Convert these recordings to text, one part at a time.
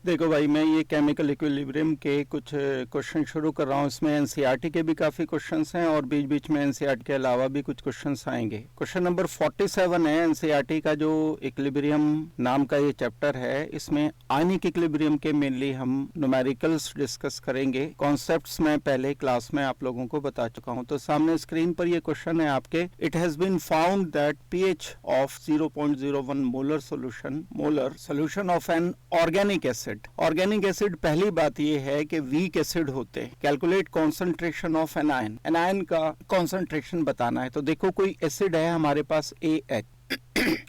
देखो भाई, मैं ये केमिकल इक्विलिब्रियम के कुछ क्वेश्चन शुरू कर रहा हूँ। इसमें एनसीईआरटी के भी काफी क्वेश्चंस हैं और बीच बीच में एनसीईआरटी के अलावा भी कुछ क्वेश्चंस आएंगे। क्वेश्चन नंबर 47 है एनसीईआरटी का, जो इक्विलिब्रियम नाम का ये चैप्टर है। इसमें आयनिक इक्विलिब्रियम के मेनली हम न्यूमेरिकल्स डिस्कस करेंगे। कॉन्सेप्ट्स मैं पहले क्लास में आप लोगों को बता चुका हूँ। तो सामने स्क्रीन पर ये क्वेश्चन है आपके, it has been found that pH of 0.01 molar solution of an organic acid. Organic acid, पहली बात यह है कि वीक एसिड होते हैं। Calculate concentration of anion, anion का कॉन्सेंट्रेशन बताना है। तो देखो कोई एसिड है हमारे पास AH,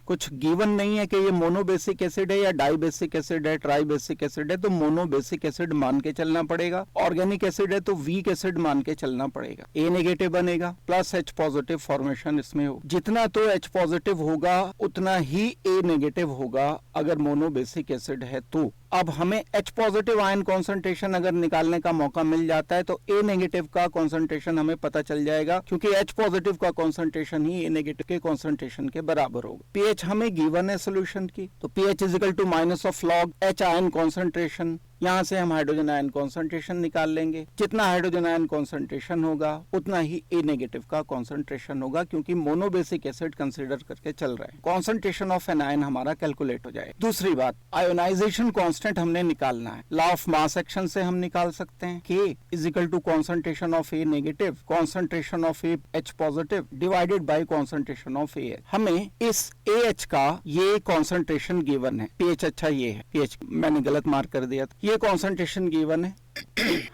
कुछ गिवन नहीं है कि ये मोनोबेसिक एसिड है या डाइबेसिक एसिड है, ट्राइबेसिक एसिड है। तो मोनोबेसिक एसिड मान के चलना पड़ेगा। ऑर्गेनिक एसिड है तो वीक एसिड मान के चलना पड़ेगा। A नेगेटिव बनेगा प्लस H पॉजिटिव फॉर्मेशन इसमें हो। जितना तो H पॉजिटिव होगा उतना ही A नेगेटिव होगा अगर मोनोबेसिक एसिड है तो। अब हमें H पॉजिटिव आयन कॉन्सेंट्रेशन अगर निकालने का मौका मिल जाता है तो A नेगेटिव का कॉन्सेंट्रेशन हमें पता चल जाएगा, क्योंकि H पॉजिटिव का कॉन्सेंट्रेशन ही A नेगेटिव के कॉन्सेंट्रेशन के बराबर होगा। pH हमें गिवन है सोल्यूशन की, तो pH is equal to minus of log H ion concentration. यहाँ से हम हाइड्रोजन आयन कॉन्सेंट्रेशन निकाल लेंगे। जितना हाइड्रोजन आयन कॉन्सेंट्रेशन होगा उतना ही A नेगेटिव का कॉन्सेंट्रेशन होगा, क्योंकि मोनोबेसिक एसिड कंसीडर करके चल रहे हैं। कॉन्सेंट्रेशन ऑफ एन आयन हमारा कैलकुलेट हो जाए। दूसरी बात, आयोनाइजेशन कांस्टेंट हमने निकालना है। लॉ ऑफ मास एक्शन से हम निकाल सकते हैं K is equal to concentration of A negative, concentration of H positive divided by concentration of AH। हमें इस AH का ये कॉन्सेंट्रेशन गिवन है। pH अच्छा ये है, pH मैंने गलत मार्क कर दिया था। ये कॉन्सेंट्रेशन गिवन है।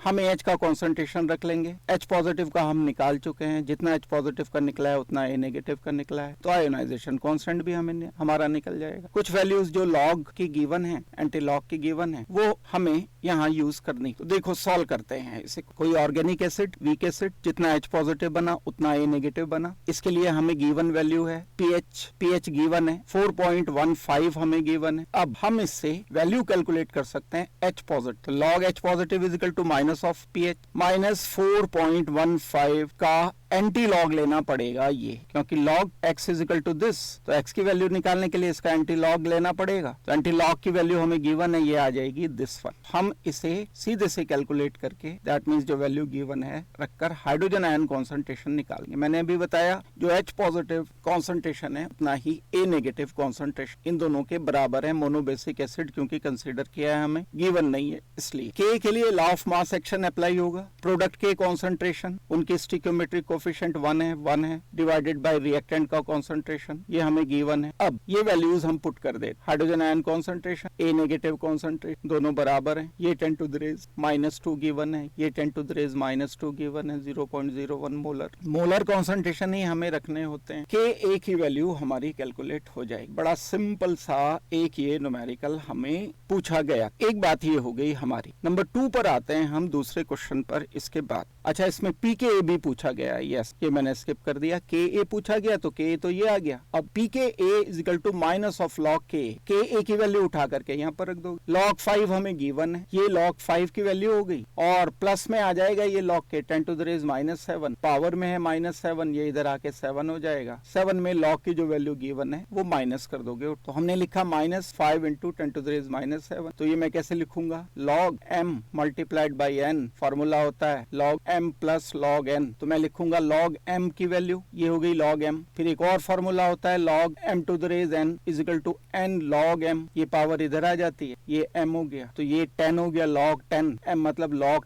हम H का कॉन्सेंट्रेशन रख लेंगे। H पॉजिटिव का हम निकाल चुके हैं। जितना H पॉजिटिव का निकला है उतना A नेगेटिव का निकला है। तो आयोनाइजेशन कांस्टेंट भी हमारा निकल जाएगा। कुछ वैल्यूज जो लॉग की गिवन है, एंटी लॉग की गिवन है, वो हमें यहाँ यूज करनी। तो देखो सॉल्व करते हैं इसे। कोई ऑर्गेनिक एसिड, वीक एसिड, जितना H पॉजिटिव बना उतना A नेगेटिव बना। इसके लिए हमें गिवन वैल्यू है pH गिवन है 4.15 हमें गिवन है। अब हम इससे वैल्यू कैलकुलेट कर सकते हैं H पॉजिटिव। तो log H positive is equal to minus of pH, minus 4.15 का एंटी लॉग लेना पड़ेगा ये, क्योंकि log x is equal to this. तो x की वैल्यू निकालने के लिए इसका एंटी लॉग लेना पड़ेगा। तो एंटी लॉग की वैल्यू हमें गिवन है, ये आ जाएगी दिस वन। हम इसे सीधे से कैलकुलेट करके, दैट मीन्स जो वैल्यू गिवन है रखकर हाइड्रोजन आयन कॉन्सेंट्रेशन निकालेंगे। मैंने अभी बताया जो H पॉजिटिव कॉन्सेंट्रेशन है उतना ही A नेगेटिव कॉन्सेंट्रेशन इन दोनों के बराबर है। मोनोबेसिक एसिड क्योंकि कंसिडर किया है हमें, गिवन नहीं है इसलिए। K के लिए law of mass action apply होगा। प्रोडक्ट के कॉन्सेंट्रेशन, उनकी स्टिक्योमेट्रिक कोफिशिएंट 1 है डिवाइडेड बाय रिएक्टेंट का कॉन्सेंट्रेशन, ये हमें गिवन है। अब ये वैल्यूज हम पुट कर दे। Hydrogen ion concentration, A negative concentration, दोनों बराबर हैं। ये 10 टू द रेज -2 गिवन है, ये 10 टू द रेज -2 गिवन है। 0.01 मोलर कॉन्सेंट्रेशन ही हमें रखने होते हैं। Ka की वैल्यू हमारी कैलकुलेट हो जाएगी। बड़ा सिंपल सा एक ये न्यूमेरिकल हमें पूछा गया। एक बात ये हो गई हमारी। नंबर 2 पर आते हैं हम दूसरे क्वेश्चन पर इसके बाद। अच्छा, इसमें pKa भी पूछा गया है। यस, ये मैंने स्किप कर दिया। Ka पूछा गया तो Ka तो ये आ गया। अब pKa is equal to minus of log Ka। Ka की वैल्यू उठा करके यहाँ पर रख दो। log 5 हमें गिवन है, ये log 5 की वैल्यू हो गई। और प्लस में आ जाएगा ये log K 10 to the raise -7, power में है -7, ये इधर आके 7 हो जाएगा। 7 में log की जो वैल्यू गिवन है वो माइनस कर दोगे। तो हमने लिखा -5 इंटू 10 टू द रेज -7। तो ये मैं कैसे लिखूंगा? log m multiplied by n formula होता है log m plus log n। तो मैं लिखूंगा log m की वैल्यू, ये हो गई log m। फिर एक और फॉर्मूला होता है log m to the raise n is equal to n log m। ये पावर इधर आ जाती है, ये m हो गया तो ये 10 हो गया log 10। m मतलब log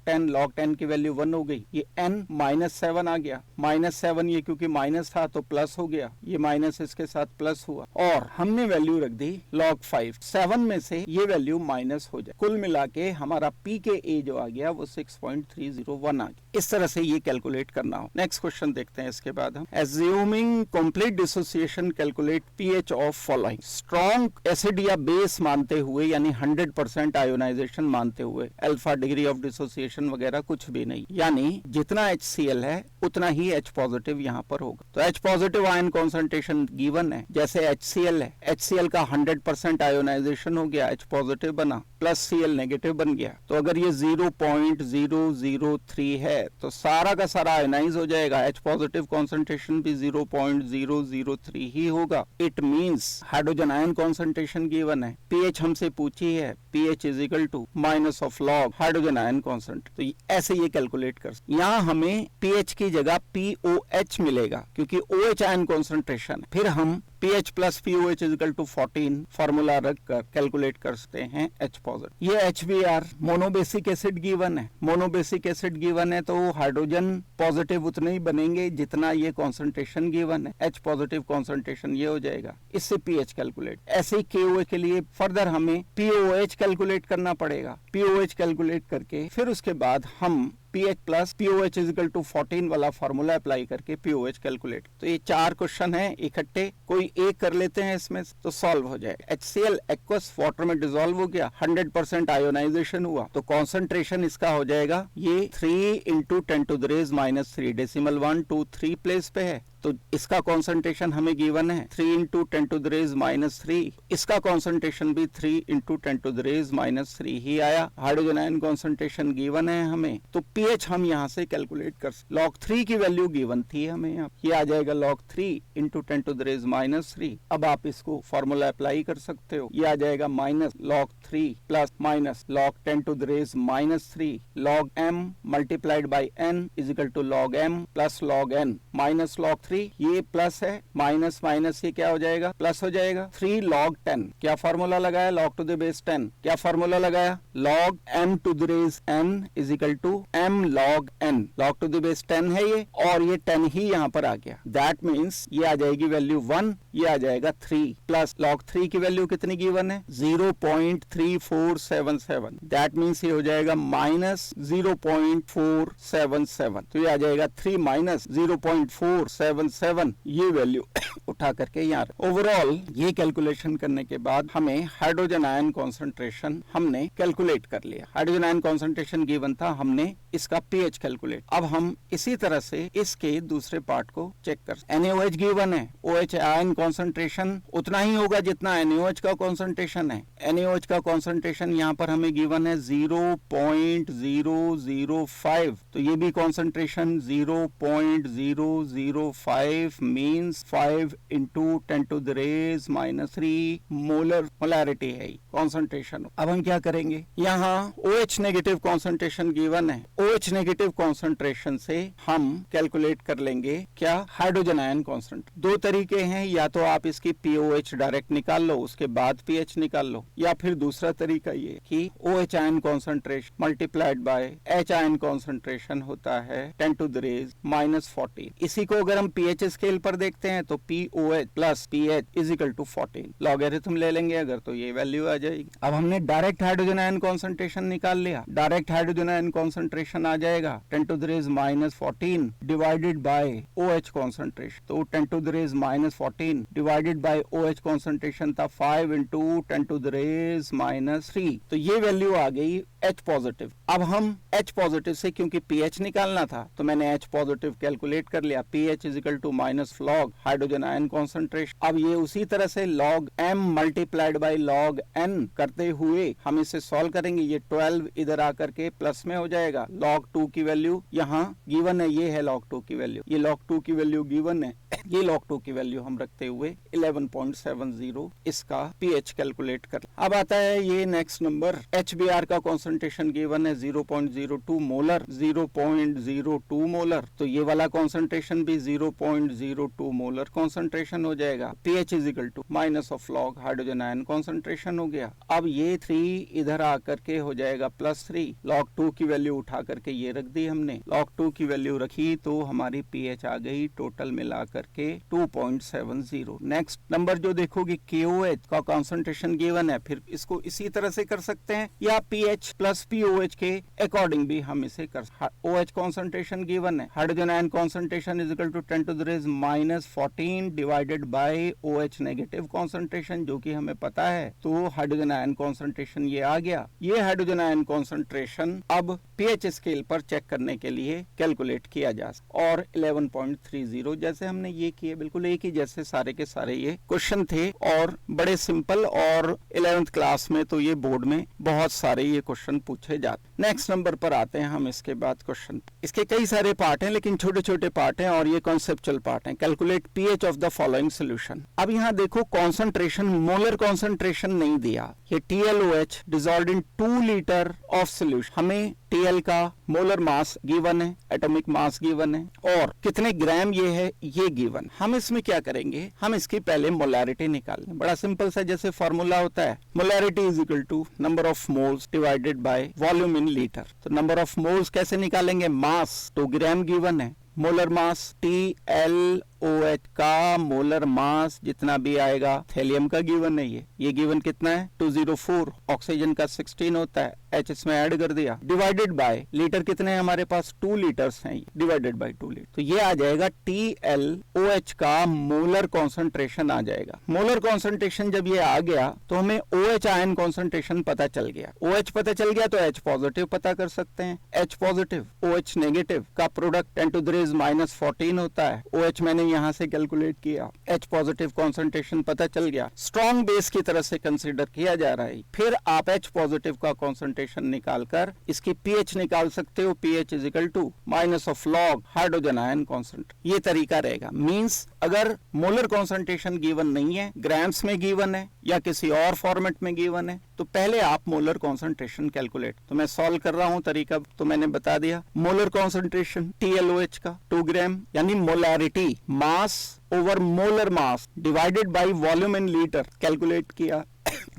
10 की वैल्यू 1 हो गई। ये n -7 आ गया। -7 ये क्योंकि माइनस था तो प्लस हो गया, ये माइनस इसके साथ प्लस हुआ। और हमने वैल्यू रख दी log 5। 7 में से ये वैल्यू माइनस हो जाए। कुल मिला के हमारा pKa जो आ गया वो 6.301 आ गया। इस तरह से ये कैलकुलेट करना हो। नेक्स्ट क्वेश्चन देखते हैं इसके बाद हम। Assuming complete dissociation calculate pH of following. Strong acid या बेस मानते हुए, यानी 100% आयोनाइजेशन मानते हुए, अल्फा डिग्री ऑफ डिसोसिएशन वगैरह कुछ भी नहीं, यानी जितना HCl है उतना ही H पॉजिटिव यहाँ पर होगा। तो H positive ion concentration given है, जैसे HCl है, HCl का 100% आयोनाइजेशन हो गया, H पॉजिटिव बना, प्लस Cl नेगेटिव बन गया। तो अगर ये 0.003 है तो सारा का सारा आयोनाइज हो जाएगा। जाएगा, H पॉजिटिव कॉन्सेंट्रेशन भी 0.003 ही होगा। It means hydrogen ion concentration given है, pH हमसे पूछी है, pH is equal to minus of log hydrogen ion concentration. तो ऐसे ये कैलकुलेट कर, यहाँ हमें pH की जगह POH मिलेगा क्योंकि OH आयन कॉन्सेंट्रेशन। फिर हम pH plus POH is equal to 14 formula रख कर कैलकुलेट कर सकते हैं H पॉजिटिव। ये HBr मोनोबेसिक एसिड गिवन है, मोनोबेसिक एसिड गिवन है तो हाइड्रोजन पॉजिटिव उतने ही बनेंगे जितना ये कॉन्सेंट्रेशन गिवन है, H पॉजिटिव कॉन्सेंट्रेशन ये हो जाएगा, इससे pH कैलकुलेट। ऐसे KOH के लिए फर्दर हमें POH कैलकुलेट करना पड़ेगा, POH कैलकुलेट करके फिर उसके बाद हम pH plus POH is equal to 14 वाला फॉर्मूला अप्लाई करके POH कैलकुलेट। तो ये 4 क्वेश्चन हैं इकट्ठे, कोई एक कर लेते हैं इसमें तो सॉल्व हो जाएगा। HCl एक्वस वाटर में डिसॉल्व हो गया, 100% आयोनाइजेशन हुआ, तो कॉन्सेंट्रेशन इसका हो जाएगा ये 3 इंटू 10⁻³ डेसिमल 1 2 3 प्लेस पे है, तो इसका कॉन्सेंट्रेशन हमें गिवन है 3 इंटू 10⁻³ इसका कॉन्सेंट्रेशन भी 3 इंटू 10⁻³ ही आया। हाइड्रोजन आयन कॉन्सेंट्रेशन गिवन है हमें, तो pH हम यहाँ से कैलकुलेट कर सकते। log 3 की वैल्यू गिवन थी हमें, यहाँ ये आ जाएगा log 3 इंटू 10⁻³। अब आप इसको फॉर्मूला अप्लाई कर सकते हो, ये आ जाएगा minus log 3 plus minus log 10⁻³ log m multiplied by n is equal to log m plus log n minus log 3, ये प्लस है, माइनस माइनस ये क्या हो जाएगा, प्लस हो जाएगा। 3 log 10 क्या फॉर्मूला लगाया, log टू द बेस 10 क्या फॉर्मूला लगाया, log m to the base n is equal to m log n, log to the base 10 है ये, और ये 10 ही यहाँ पर आ गया। दैट मीन्स ये आ जाएगी वैल्यू 1, ये आ जाएगा 3 प्लस log 3 की वैल्यू कितनी गिवन है 0.3477, दैट मीन्स ये हो जाएगा माइनस 0.477, तो ये आ जाएगा 3 माइनस 0.477, ये वैल्यू उठा करके यहाँ। ओवरऑल ये कैलकुलेशन करने के बाद हमें हाइड्रोजन आयन कॉन्सेंट्रेशन हमने कैलकुलेट कर लिया। हाइड्रोजन आयन कॉन्सेंट्रेशन गिवन था, हमने इसका pH कैलकुलेट। अब हम इसी तरह से इसके दूसरे पार्ट को चेक कर, NaOH गिवन है, OH आयन कॉन्सेंट्रेशन उतना ही होगा जितना NaOH का कॉन्सेंट्रेशन है। NaOH का कॉन्सेंट्रेशन यहाँ पर हमें गिवन है 0.005, तो ये भी concentration 0.005 means 5 into 10⁻³ molar molarity है कॉन्सेंट्रेशन। अब हम क्या करेंगे, यहाँ OH नेगेटिव कॉन्सेंट्रेशन गिवन है, OH नेगेटिव कॉन्सेंट्रेशन से हम कैलकुलेट कर लेंगे क्या हाइड्रोजन आयन कॉन्सेंट्रेशन। दो तरीके हैं, या तो आप इसकी POH डायरेक्ट निकाल लो उसके बाद pH निकाल लो, या फिर दूसरा तरीका ये कि OH ion concentration multiplied by H ion concentration होता है 10⁻⁻14। इसी को अगर हम pH स्केल पर देखते हैं तो POH plus pH is equal to 14, logarithm ले लेंगे अगर तो ये वैल्यू आ जाएगी। अब हमने डायरेक्ट हाइड्रोजन आयन कॉन्सेंट्रेशन निकाल लिया, डायरेक्ट हाइड्रोजन आयन कॉन्सेंट्रेशन आ जाएगा 10⁻⁻14 डिवाइडेड बाय OH कॉन्सेंट्रेशन, तो 10⁻⁻14 डिवाइडेड बाय OH कॉन्सेंट्रेशन था 5 इंटू 10⁻⁻3, तो ये वैल्यू आ गई H पॉजिटिव। अब हम H पॉजिटिव से क्योंकि pH निकालना था तो मैंने H पॉजिटिव कैलकुलेट कर लिया, pH is equal to minus log hydrogen ion concentration. अब ये उसी तरह से log m multiplied by log n करते हुए हम इसे सॉल्व करेंगे, ये 12 इधर आकर के प्लस में हो जाएगा। log 2 की वैल्यू यहाँ गिवन है, ये है log 2 की वैल्यू, ये log 2 की वैल्यू गिवन है, ये log 2 की वैल्यू हम रखते हुए 11.70 इसका pH कैलकुलेट कर। अब आता है ये नेक्स्ट नंबर, HBr का कॉन्सेंट्रेशन गिवन है 0.02 मोलर, 0.02 मोलर, तो ये वाला कॉन्सेंट्रेशन भी 0.02 मोलर कॉन्सेंट्रेशन हो जाएगा। pH is equal to minus of log hydrogen ion concentration हो गया। अब ये 3 इधर आकर के हो जाएगा +3, log 2 की वैल्यू उठा करके ये रख दी हमने, log 2 की वैल्यू रखी तो हमारी pH आ गई टोटल मिला करके 2.70। नेक्स्ट नंबर जो देखोगे KOH का कॉन्सेंट्रेशन गिवन है, फिर इसको इसी तरह से कर सकते हैं या pH प्लस POH के अकॉर्डिंग भी हम इसे कर। OH कॉन्सेंट्रेशन गिवन है, hydrogen ion concentration is equal to 10⁻⁻14 divided by OH negative concentration जो कि हमें पता है, तो हाइड्रोजन आयन कॉन्सेंट्रेशन ये आ गया। ये हाइड्रोजन आयन कॉन्सेंट्रेशन अब पीएच स्केल पर चेक करने के लिए कैलकुलेट किया जा सकता। और 11.30 जैसे हमने ये किए, बिल्कुल एक ही जैसे सारे के सारे ये क्वेश्चन थे और बड़े सिंपल, और 11th क्लास में तो ये बोर्ड में बहुत सारे ये क्वेश्चन पूछे जाते। नेक्स्ट नंबर पर आते हैं हम इसके बाद क्वेश्चन। इसके कई सारे पार्ट हैं लेकिन छोटे छोटे पार्ट हैं और ये कॉन्सेप्चुअल पार्ट हैं। Calculate pH of the following solution. अब यहाँ देखो कॉन्सेंट्रेशन, मोलर कॉन्सेंट्रेशन नहीं दिया, ये TLOH dissolved in 2 litre of solution. हमें TL का मोलर मास गिवन है, एटॉमिक मास गिवन है और कितने ग्राम ये है ये गिवन। हम इसमें क्या करेंगे, हम इसकी पहले मोलैरिटी निकाल लें। बड़ा सिंपल सा जैसे फॉर्मूला होता है, molarity is equal to number of moles divided by volume in litre. तो नंबर ऑफ मोल्स कैसे निकालेंगे, मास 2 ग्राम गिवन है, मोलर मास TLOH का मोलर मास जितना भी आएगा, थैलियम का गिवन है, ये गिवन कितना है 204, ऑक्सीजन का 16 होता है, H इसमें ऐड कर दिया, डिवाइडेड बाय लीटर कितने हैं हमारे पास 2 लीटर्स हैं, डिवाइडेड बाय 2 लीटर। तो ये आ जाएगा TLOH का मोलर कॉन्सेंट्रेशन आ जाएगा। मोलर कॉन्सेंट्रेशन जब ये आ गया तो हमें OH आयन कॉन्सेंट्रेशन पता चल गया। OH पता चल गया तो H पॉजिटिव पता कर सकते हैं। H पॉजिटिव OH नेगेटिव का प्रोडक्ट 10⁻⁻14 होता है। OH मैंने यहाँ से कैलकुलेट किया, H पॉजिटिव कॉन्सेंट्रेशन पता चल गया। स्ट्रॉन्ग बेस की तरह से कंसीडर किया जा रहा है। फिर आप H पॉजिटिव का कॉन्सेंट्रेशन निकालकर इसकी pH निकाल सकते हो, pH is equal to minus of log hydrogen ion concentration. ये तरीका रहेगा। मींस अगर मोलर कॉन्सेंट्रेशन गिवन नहीं है, ग्राम्स में गिवन है या किसी और फॉर्मेट में गिवन है, तो पहले आप मोलर कॉन्सेंट्रेशन कैलकुलेट। तो मैं सॉल्व कर रहा हूं, तरीका तो मैंने बता दिया। मोलर कॉन्सेंट्रेशन TLOH का 2 ग्राम, यानी molarity mass over molar mass divided by volume in litre calculate किया,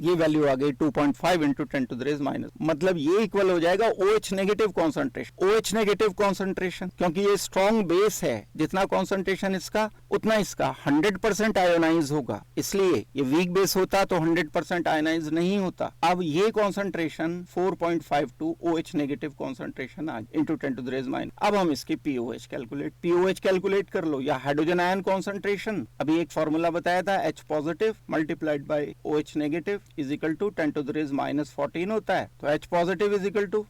ये वैल्यू आ गई 2.5 इंटू 10⁻⁻, मतलब ये इक्वल हो जाएगा OH negative concentration. OH negative concentration क्योंकि ये स्ट्रॉन्ग बेस है, जितना कॉन्सेंट्रेशन इसका उतना इसका 100% आयोनाइज होगा, इसलिए ये वीक बेस होता तो 100% आयोनाइज नहीं होता। अब ये कॉन्सेंट्रेशन 4.52 OH नेगेटिव कॉन्सेंट्रेशन आ इंटू 10⁻⁻। अब हम इसकी POH कैलकुलेट कर लो, या हाइड्रोजन आयन कॉन्सेंट्रेशन। अभी एक फॉर्मूला बताया था, H positive multiplied by OH negative is equal to 10⁻14 होता है। तो H positive is equal to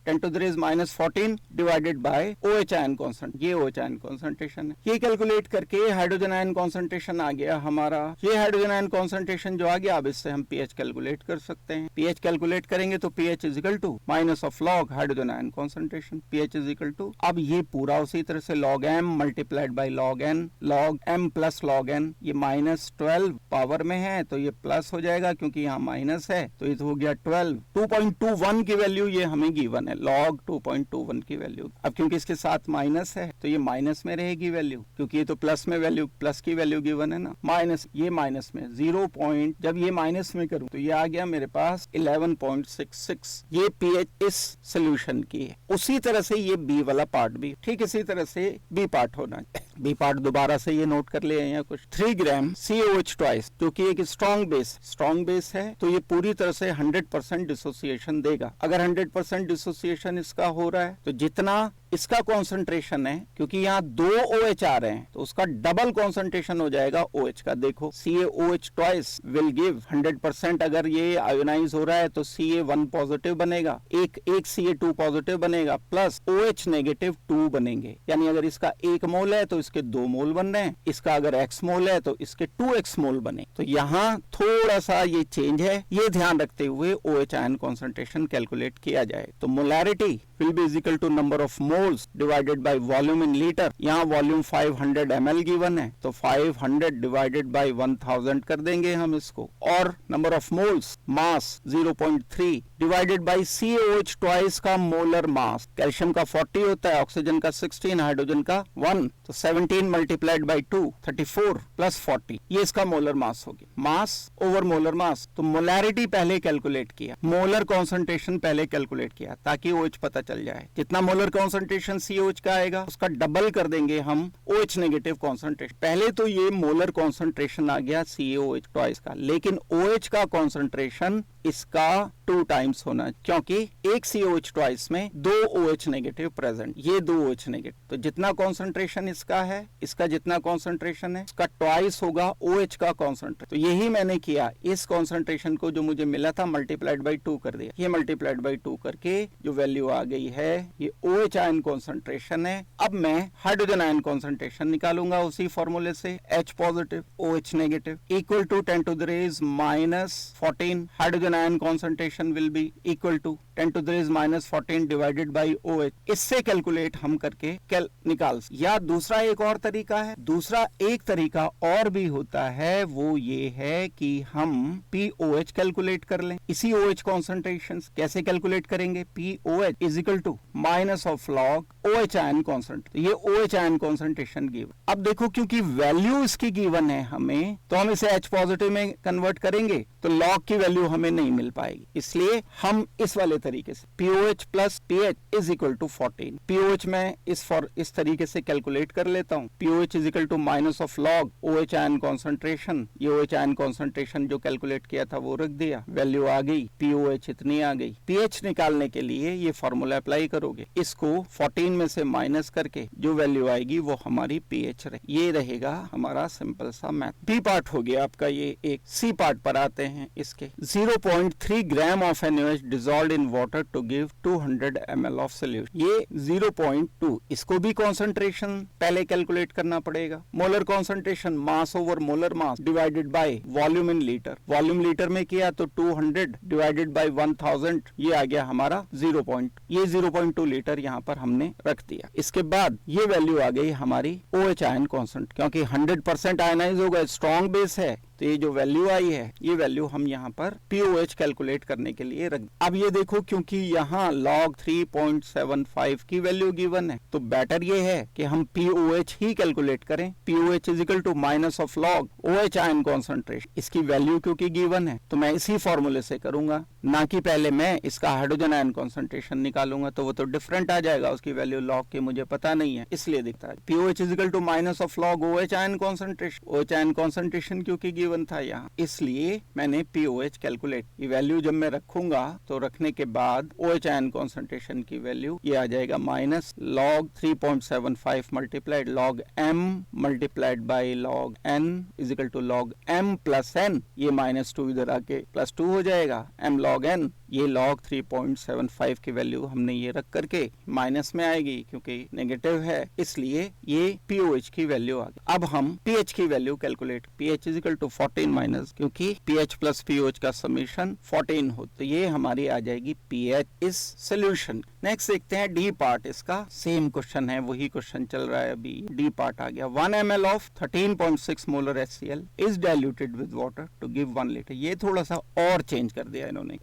10⁻14 divided by OH ion concentration. ये OH आयन कॉन्सेंट्रेशन है। ये कैलकुलेट करके हाइड्रोजन आयन कॉन्सेंट्रेशन आ गया हमारा। ये हाइड्रोजन आयन कॉन्सेंट्रेशन जो आ गया, अब इससे हम pH कैलकुलेट कर सकते हैं। pH कैलकुलेट करेंगे तो pH is equal to minus of log hydrogen ion concentration, pH is equal to, अब ये पूरा उसी तरह से log m multiplied by log n, log m plus log n, ये -12 पावर में है तो ये प्लस हो जाएगा क्योंकि यहाँ माइनस है, तो ये तो हो गया 12। 2.21 की वैल्यू ये हमें गिवन है, log 2.21 की वैल्यू। अब क्योंकि इसके साथ माइनस है तो ये माइनस में रहेगी वैल्यू, क्योंकि ये तो प्लस में वैल्यू, प्लस की वैल्यू गिवन है ना, माइनस, ये माइनस में 0 पॉइंट, जब ये माइनस में करूं तो ये आ गया मेरे पास 11.66। ये pH इस सोल्यूशन की है। उसी तरह से ये बी वाला पार्ट भी ठीक इसी तरह से बी पार्ट होना है। बी पार्ट दोबारा से ये नोट कर ले यहाँ कुछ, 3 ग्राम COH ट्वाइस, जो कि एक स्ट्रॉन्ग बेस है, तो ये पूरी तरह से 100% डिसोसिएशन देगा। अगर 100% डिसोसिएशन इसका हो रहा है तो जितना इसका कॉन्सेंट्रेशन है, क्योंकि यहाँ 2 OH आ रहे हैं तो उसका डबल कॉन्सेंट्रेशन हो जाएगा OH का। देखो CaOH ट्वाइस विल गिव 100%। अगर ये आयोनाइज हो रहा है तो Ca1 पॉजिटिव बनेगा, एक Ca2 पॉजिटिव बनेगा, प्लस OH नेगेटिव 2 बनेंगे। यानी अगर इसका 1 मोल है तो इसके 2 मोल बन रहे हैं, इसका अगर x मोल है तो इसके 2x मोल बने। तो यहाँ थोड़ा सा ये चेंज है, ये ध्यान रखते हुए OH आयन कॉन्सेंट्रेशन कैलकुलेट किया जाए। तो molarity will be is equal to number of moles divided by volume in liter। यहाँ वॉल्यूम 500 ml गिवन है तो 500 डिवाइडेड बाय 1000 कर देंगे हम इसको, और number of moles mass 0.3 divided by CaOH twice का मोलर मास। कैल्शियम का 40 होता है, ऑक्सीजन का 16, हाइड्रोजन का 1, तो 17 मल्टीप्लाइड बाय 2 34 प्लस 40, ये इसका मोलर मास होगी। मास ओवर मोलर मास, तो मोलैरिटी पहले कैलकुलेट किया, मोलर कॉन्सेंट्रेशन पहले कैलकुलेट किया ताकि OH पता चल जाए। जितना मोलर कॉन्सेंट्रेशन COH का आएगा उसका डबल कर देंगे हम OH नेगेटिव कॉन्सेंट्रेशन। पहले तो ये मोलर कॉन्सेंट्रेशन आ गया CaOH ट्वाइस का, लेकिन OH का कॉन्सेंट्रेशन इसका 2 टाइम्स होना, क्योंकि एक COH ट्वाइस में 2 OH नेगेटिव प्रेजेंट, ये 2 OH नेगेटिव, तो जितना कॉन्सेंट्रेशन इसका है, इसका जितना कॉन्सेंट्रेशन है, इसका ट्वाइस होगा OH का कॉन्सेंट्रेशन। तो यही मैंने किया, इस कॉन्सेंट्रेशन को जो मुझे मिला था मल्टीप्लाइड बाई 2 कर दिया, ये मल्टीप्लाइड बाई 2 करके जो वैल्यू आ गई है ये OH आयन कॉन्सेंट्रेशन है। अब मैं हाइड्रोजन आयन कॉन्सेंट्रेशन निकालूंगा उसी फॉर्मूले से, H positive OH negative equal to 10 to the raise -14, hydrogen ion concentration will be equal to 10 to the raise -14 divided by OH। इससे कैलकुलेट हम करके निकाल। या दूसरा एक और तरीका है, दूसरा एक तरीका और भी होता है, वो ये है कि हम POH कैलकुलेट कर लें, इसी OH कॉन्सेंट्रेशन। कैसे कैलकुलेट करेंगे? POH is equal to minus of log OH ion concentration, ये OH आयन कॉन्सेंट्रेशन गिवन। अब देखो क्योंकि वैल्यू इसकी गिवन है हमें, तो हम इसे H पॉजिटिव में कन्वर्ट करेंगे तो लॉग की वैल्यू हमें नहीं मिल पाएगी, इसलिए हम इस वाले तरीके से POH plus PH is equal to 14। POH में इस तरीके से कैलकुलेट कर लेता हूँ, POH is equal to minus of log OH ion concentration, ये OH आयन कॉन्सेंट्रेशन जो कैलकुलेट किया था वो रख दिया, वैल्यू आ गई, POH इतनी आ गई। pH निकालने के लिए ये फॉर्मूला अप्लाई करोगे, इसको 14 में से माइनस करके जो वैल्यू आएगी वो हमारी pH रहेगी, ये रहेगा हमारा सिंपल सा मैथ। B पार्ट हो गया आपका ये एक। C पार्ट पर आते हैं इसके। 0.3 gram of NaOH dissolved in water to give 200 ml of solution, ये 0.2, इसको भी कॉन्सेंट्रेशन पहले कैलकुलेट करना पड़ेगा। Molar concentration mass over molar mass divided by volume in litre, volume litre में किया तो 200 डिवाइडेड बाय 1000, ये आ गया हमारा 0.2 लीटर यहाँ पर हमने रख दिया। इसके बाद ये वैल्यू आ गई हमारी OH आयन कॉन्सेंट्रेशन, क्योंकि 100% आयनाइज होगा, स्ट्रॉन्ग बेस है, तो ये जो वैल्यू आई है ये वैल्यू हम यहाँ पर POH कैलकुलेट करने के लिए रख। अब ये देखो क्योंकि यहाँ log 3.75 की वैल्यू गिवन है, तो बेटर ये है कि हम POH ही कैलकुलेट करें। POH is equal to minus of log OH ion concentration, इसकी वैल्यू क्योंकि गिवन है तो मैं इसी फॉर्मूले से करूंगा, ना कि पहले मैं इसका हाइड्रोजन आयन कॉन्सेंट्रेशन निकालूंगा, तो वो तो डिफरेंट आ जाएगा, उसकी वैल्यू log की मुझे पता नहीं है, इसलिए दिखता है POH is equal to minus of log OH ion concentration. OH ion concentration क्योंकि गिवन था यहाँ, इसलिए मैंने POH कैलकुलेट, ये वैल्यू जब मैं रखूंगा तो रखने के बाद OH आयन कॉन्सेंट्रेशन की वैल्यू ये आ जाएगा minus log 3.75 multiplied log M multiplied by log N is equal to log M plus N, ये -2 इधर आके +2 हो जाएगा, M log N, ये log 3.75 की वैल्यू हमने ये रख करके माइनस में आएगी क्योंकि नेगेटिव है, इसलिए ये POH की वैल्यू आ गई। अब हम pH की value calculate, pH is equal to 14 minus, क्योंकि pH प्लस POH का समीशन 14 हो, तो ये हमारी आ जाएगी pH इस सोल्यूशन। नेक्स्ट देखते हैं D पार्ट, इसका सेम क्वेश्चन है, वही क्वेश्चन चल रहा है अभी। D पार्ट आ गया, 1 ml of 13.6 molar HCl is diluted with water to give 1 litre. ये थोड़ा सा और चेंज कर दिया इन्होंने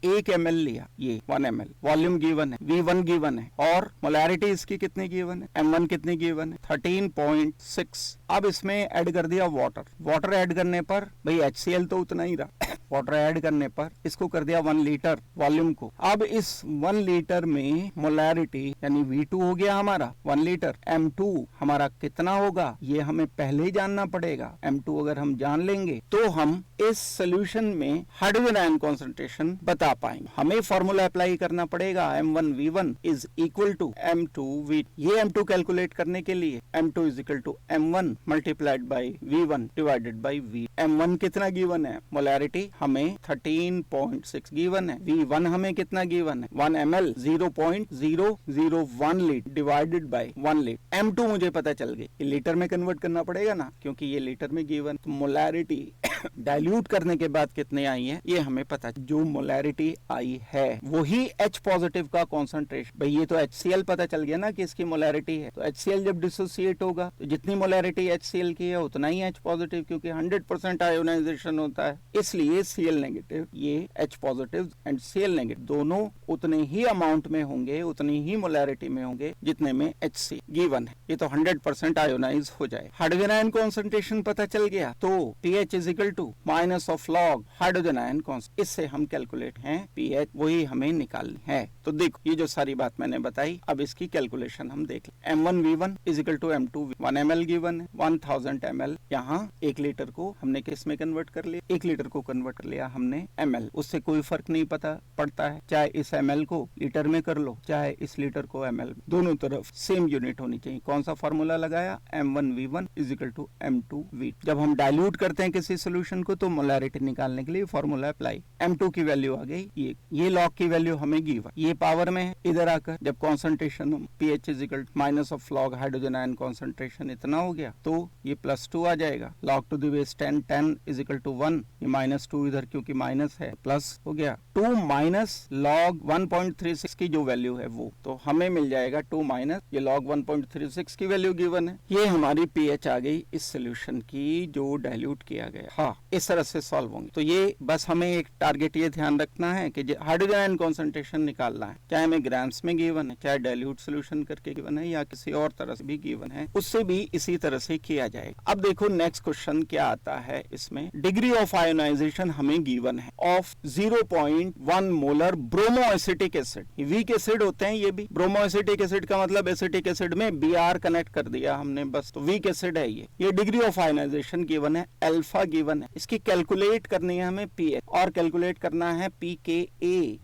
1 ml लिया, ये 1 ml, वॉल्यूम गिवन है, V1 गिवन है, और मोलैरिटी इसकी कितनी गिवन है, M1 कितनी गिवन है, 13.6। अब इसमें ऐड कर दिया वाटर ऐड करने पर भाई HCl तो उतना ही रहा, वाटर ऐड करने पर इसको कर दिया 1 लीटर वॉल्यूम को। अब इस 1 लीटर में मोलैरिटी यानी V2 हो गया हमारा 1 लीटर, M2 हमारा कितना होगा ये हमें पहले ही जानना पड़ेगा। M2 अगर हम जान लेंगे तो हम इस सोल्यूशन में हाइड्रोजन आयन कॉन्सेंट्रेशन बता पाएंगे। हमें फॉर्मूला अप्लाई करना पड़ेगा, M1V1 is equal to M2V। ये M2 कैलकुलेट करने के लिए M2 is equal to M1 multiplied by V1 divided by V। M1 कितना गिवन है, मोलैरिटी हमें 13.6 गिवन है, V1 हमें कितना गिवन है 1 ml 0.001 litre divided by 1 litre. M2 मुझे पता चल गई, लीटर में कन्वर्ट करना पड़ेगा ना, क्योंकि ये लीटर में गिवन। तो मोलैरिटी डाइल्यूट करने के बाद कितने आई है ये हमें पता, जो मोलैरिटी आई है वही H पॉजिटिव का कॉन्सेंट्रेशन। भाई ये तो HCl पता चल गया ना कि इसकी मोलैरिटी है, तो HCl जब डिसोसिएट होगा तो जितनी मोलैरिटी HCl की है उतना ही H पॉजिटिव, क्योंकि 100% आयोनाइजेशन होता है, इसलिए Cl नेगेटिव, ये H positive and Cl negative दोनों उतने ही अमाउंट में होंगे, उतनी ही मोलैरिटी में होंगे जितने में HC गिवन है। ये तो 100% आयोनाइज हो जाए। हाइड्रोजन आयन कॉन्सेंट्रेशन पता चल गया, तो pH is equal to minus of log hydrogen ion concentration, इससे हम कैलकुलेट हैं pH, वही हमें निकालनी है। तो देखो ये जो सारी बात मैंने बताई, अब इसकी कैलकुलेशन हम देख लें। M1V1 is equal to M2, 1 ml given है, 1000 ml, यहाँ 1 लीटर को हमने किस में कन्वर्ट कर लिया, 1 लीटर को कन्वर्ट कर लिया हमने ml। उससे कोई फर्क नहीं पड़ता है, चाहे इस ml को लीटर में कर लो, चाहे इस लीटर को ml में, दोनों तरफ सेम यूनिट होनी चाहिए। कौन सा फॉर्मूला लगाया, m1v1 = m2v। जब हम डाइल्यूट करते हैं किसी सोल्यूशन को तो मोलैरिटी निकालने के लिए फॉर्मूला अप्लाई, m2 की वैल्यू आ गई, ये लॉग की वैल्यू हमें गिवन, ये पावर में है। इधर आकर जब concentration pH minus of log hydrogen ion concentration इतना हो गया तो ये +2 आ जाएगा, log to the base 10 = 1, ये -2 इधर क्योंकि माइनस है प्लस हो गया 2 माइनस log 1.36 की जो वैल्यू है वो, तो हमें मिल जाएगा 2 माइनस ये log 1.36 की वैल्यू गिवन है। ये हमारी pH आ गई इस सोल्यूशन की जो डाइल्यूट किया गया। हाँ, इस तरह से सॉल्व होंगे। तो ये बस हमें एक टारगेट ये ध्यान रखना है कि हाइड्रोजन आयन कॉन्सेंट्रेशन निकालना है, चाहे हमें ग्राम्स में गिवन है, चाहे डाइल्यूट सोल्यूशन करके गिवन है या किसी और तरह से भी गिवन है, उससे भी इसी तरह से किया जाएगा। अब देखो नेक्स्ट क्वेश्चन क्या आता है इसमें, डिग्री ऑफ आयोनाइजेशन हमें गिवन है of 0.1 molar bromo acetic acid. Week acid होते हैं ये भी, ब्रोमो एसिटिक एसिड का मतलब एसिटिक एसिड में Br कनेक्ट कर दिया हमने बस, तो वीक एसिड है ये डिग्री ऑफ आयोनाइजेशन गिवन है, अल्फा गिवन है, इसकी कैलकुलेट करनी है हमें pH और कैलकुलेट करना है pKa,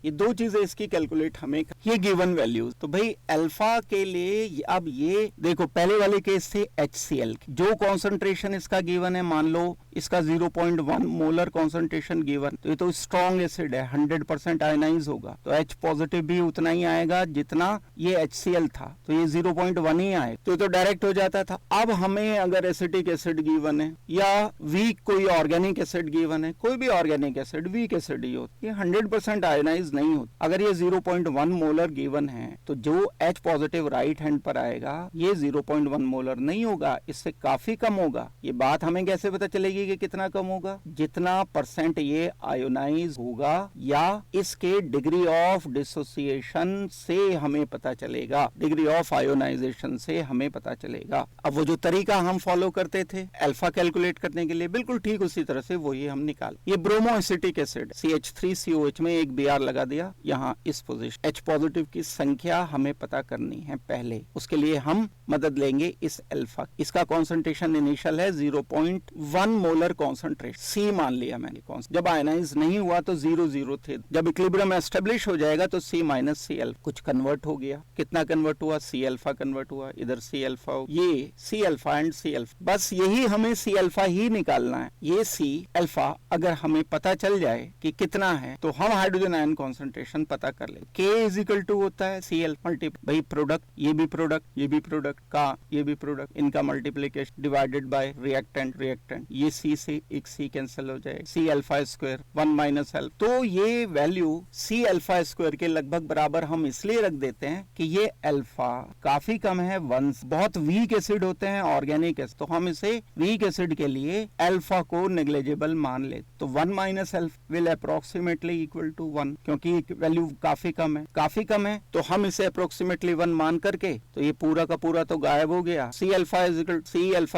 ये दो चीजें इसकी कैलकुलेट हमें, ये गिवन वैल्यूज। तो भाई अल्फा के लिए अब ये देखो पहले वाले केस से HCl जो कॉन्सेंट्रेशन इसका गिवन है, मान लो इसका 0.1 मोलर कॉन्सेंट्रेशन गिवन, तो ये तो स्ट्रॉन्ग एसिड है, 100% आयनाइज होगा, तो H पॉजिटिव भी उतना ही आएगा जितना ये HCl था, तो ये 0.1 ही आए, तो ये तो डायरेक्ट हो जाता था। अब हमें अगर एसिटिक एसिड गिवन है या वीक कोई ऑर्गेनिक एसिड गिवन है, कोई भी ऑर्गेनिक एसिड वीक एसिड ही होती है, 100% आयनाइज नहीं होती। अगर ये 0.1 मोलर गिवन है तो जो H पॉजिटिव राइट हैंड पर आएगा ये 0.1 मोलर नहीं होगा, इससे काफी कम होगा। ये बात हमें कैसे पता चलेगी कि कितना कम होगा, जितना % ये आयोनाइज होगा या इसके डिग्री ऑफ डिसोसिएशन से हमें पता चलेगा, डिग्री ऑफ आयोनाइजेशन से हमें पता चलेगा। अब वो जो तरीका हम फॉलो करते थे अल्फा कैलकुलेट करने के लिए, बिल्कुल ठीक उसी तरह से वही हम निकाल। ये ब्रोमो एसिटिक एसिड CH3COH में एक Br लगा दिया यहाँ इस पोजीशन, H पॉजिटिव की संख्या हमें पता करनी है पहले, उसके लिए हम मदद लेंगे इस अल्फा। इसका कॉन्सेंट्रेशन इनिशियल है 0.1 मोलर कॉन्सेंट्रेशन, C मान लिया मैंने। जब आयनाइज नहीं हुआ तो 0 थे, जब इक्विलिब्रियम एस्टेब्लिश हो जाएगा तो C - Cl कुछ कन्वर्ट हो गया, कितना कन्वर्ट हुआ, C अल्फा कन्वर्ट हुआ, इधर C अल्फा, ये C alpha and C alpha, बस यही हमें C अल्फा ही निकालना है। ये C अल्फा अगर हमें पता चल जाए कि कितना है तो हम हाइड्रोजन आयन कॉन्सेंट्रेशन पता कर ले। K = होता है Cl मल्टीप्लाई भाई प्रोडक्ट, ये भी प्रोडक्ट, ये भी प्रोडक्ट का, ये भी प्रोडक्ट, इनका मल्टीप्लिकेशन डिवाइडेड बाय रिएक्टेंट, ये C से एक C कैंसिल हो जाए, C अल्फा स्क्वायर 1 - अल्फा, तो ये वैल्यू C अल्फा स्क्वायर के लगभग बराबर हम इसलिए रख देते हैं कि ये अल्फा काफी कम है 1, बहुत वीक एसिड होते हैं ऑर्गेनिक एसिड, तो हम इसे वीक एसिड के लिए अल्फा को नेग्लिजिबल मान ले, तो 1 - alpha will approximately equal to 1, क्योंकि वैल्यू काफी कम है, तो हम इसे अप्रोक्सीमेटली 1 मान करके, तो ये पूरा का पूरा तो गायब हो गया। C अल्फा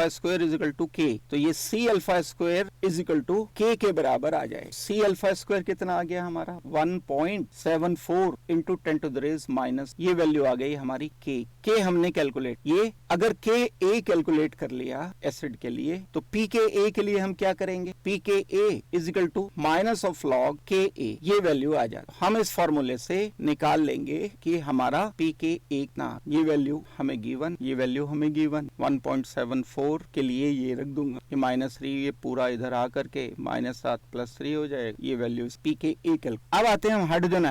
स्क्वायर = K, तो ये C अल्फा स्क्वायर = K के बराबर आ जाए। C अल्फा स्क्वायर कितना आ गया हमारा 1.74 × 10⁻⁻, ये वैल्यू आ गई हमारी K हमने कैलकुलेट, ये अगर Ka कैलकुलेट कर लिया एसिड के लिए तो pKa के लिए हम क्या करेंगे, pKa = minus of log Ka, ये वैल्यू आ जाए। हम इस फॉर्मूले से निकाल लेंगे कि हमारा pKa ना, ये वैल्यू हमें गिवन, ये वैल्यू हमें गिवन 1.74 के लिए ये रख दूंगा, ये -3, ये पूरा इधर आकर के -7 + 3 हो जाएगा, ये वैल्यू pKa कैलकुलेट। अब आते हैं हम हाइड्रोजन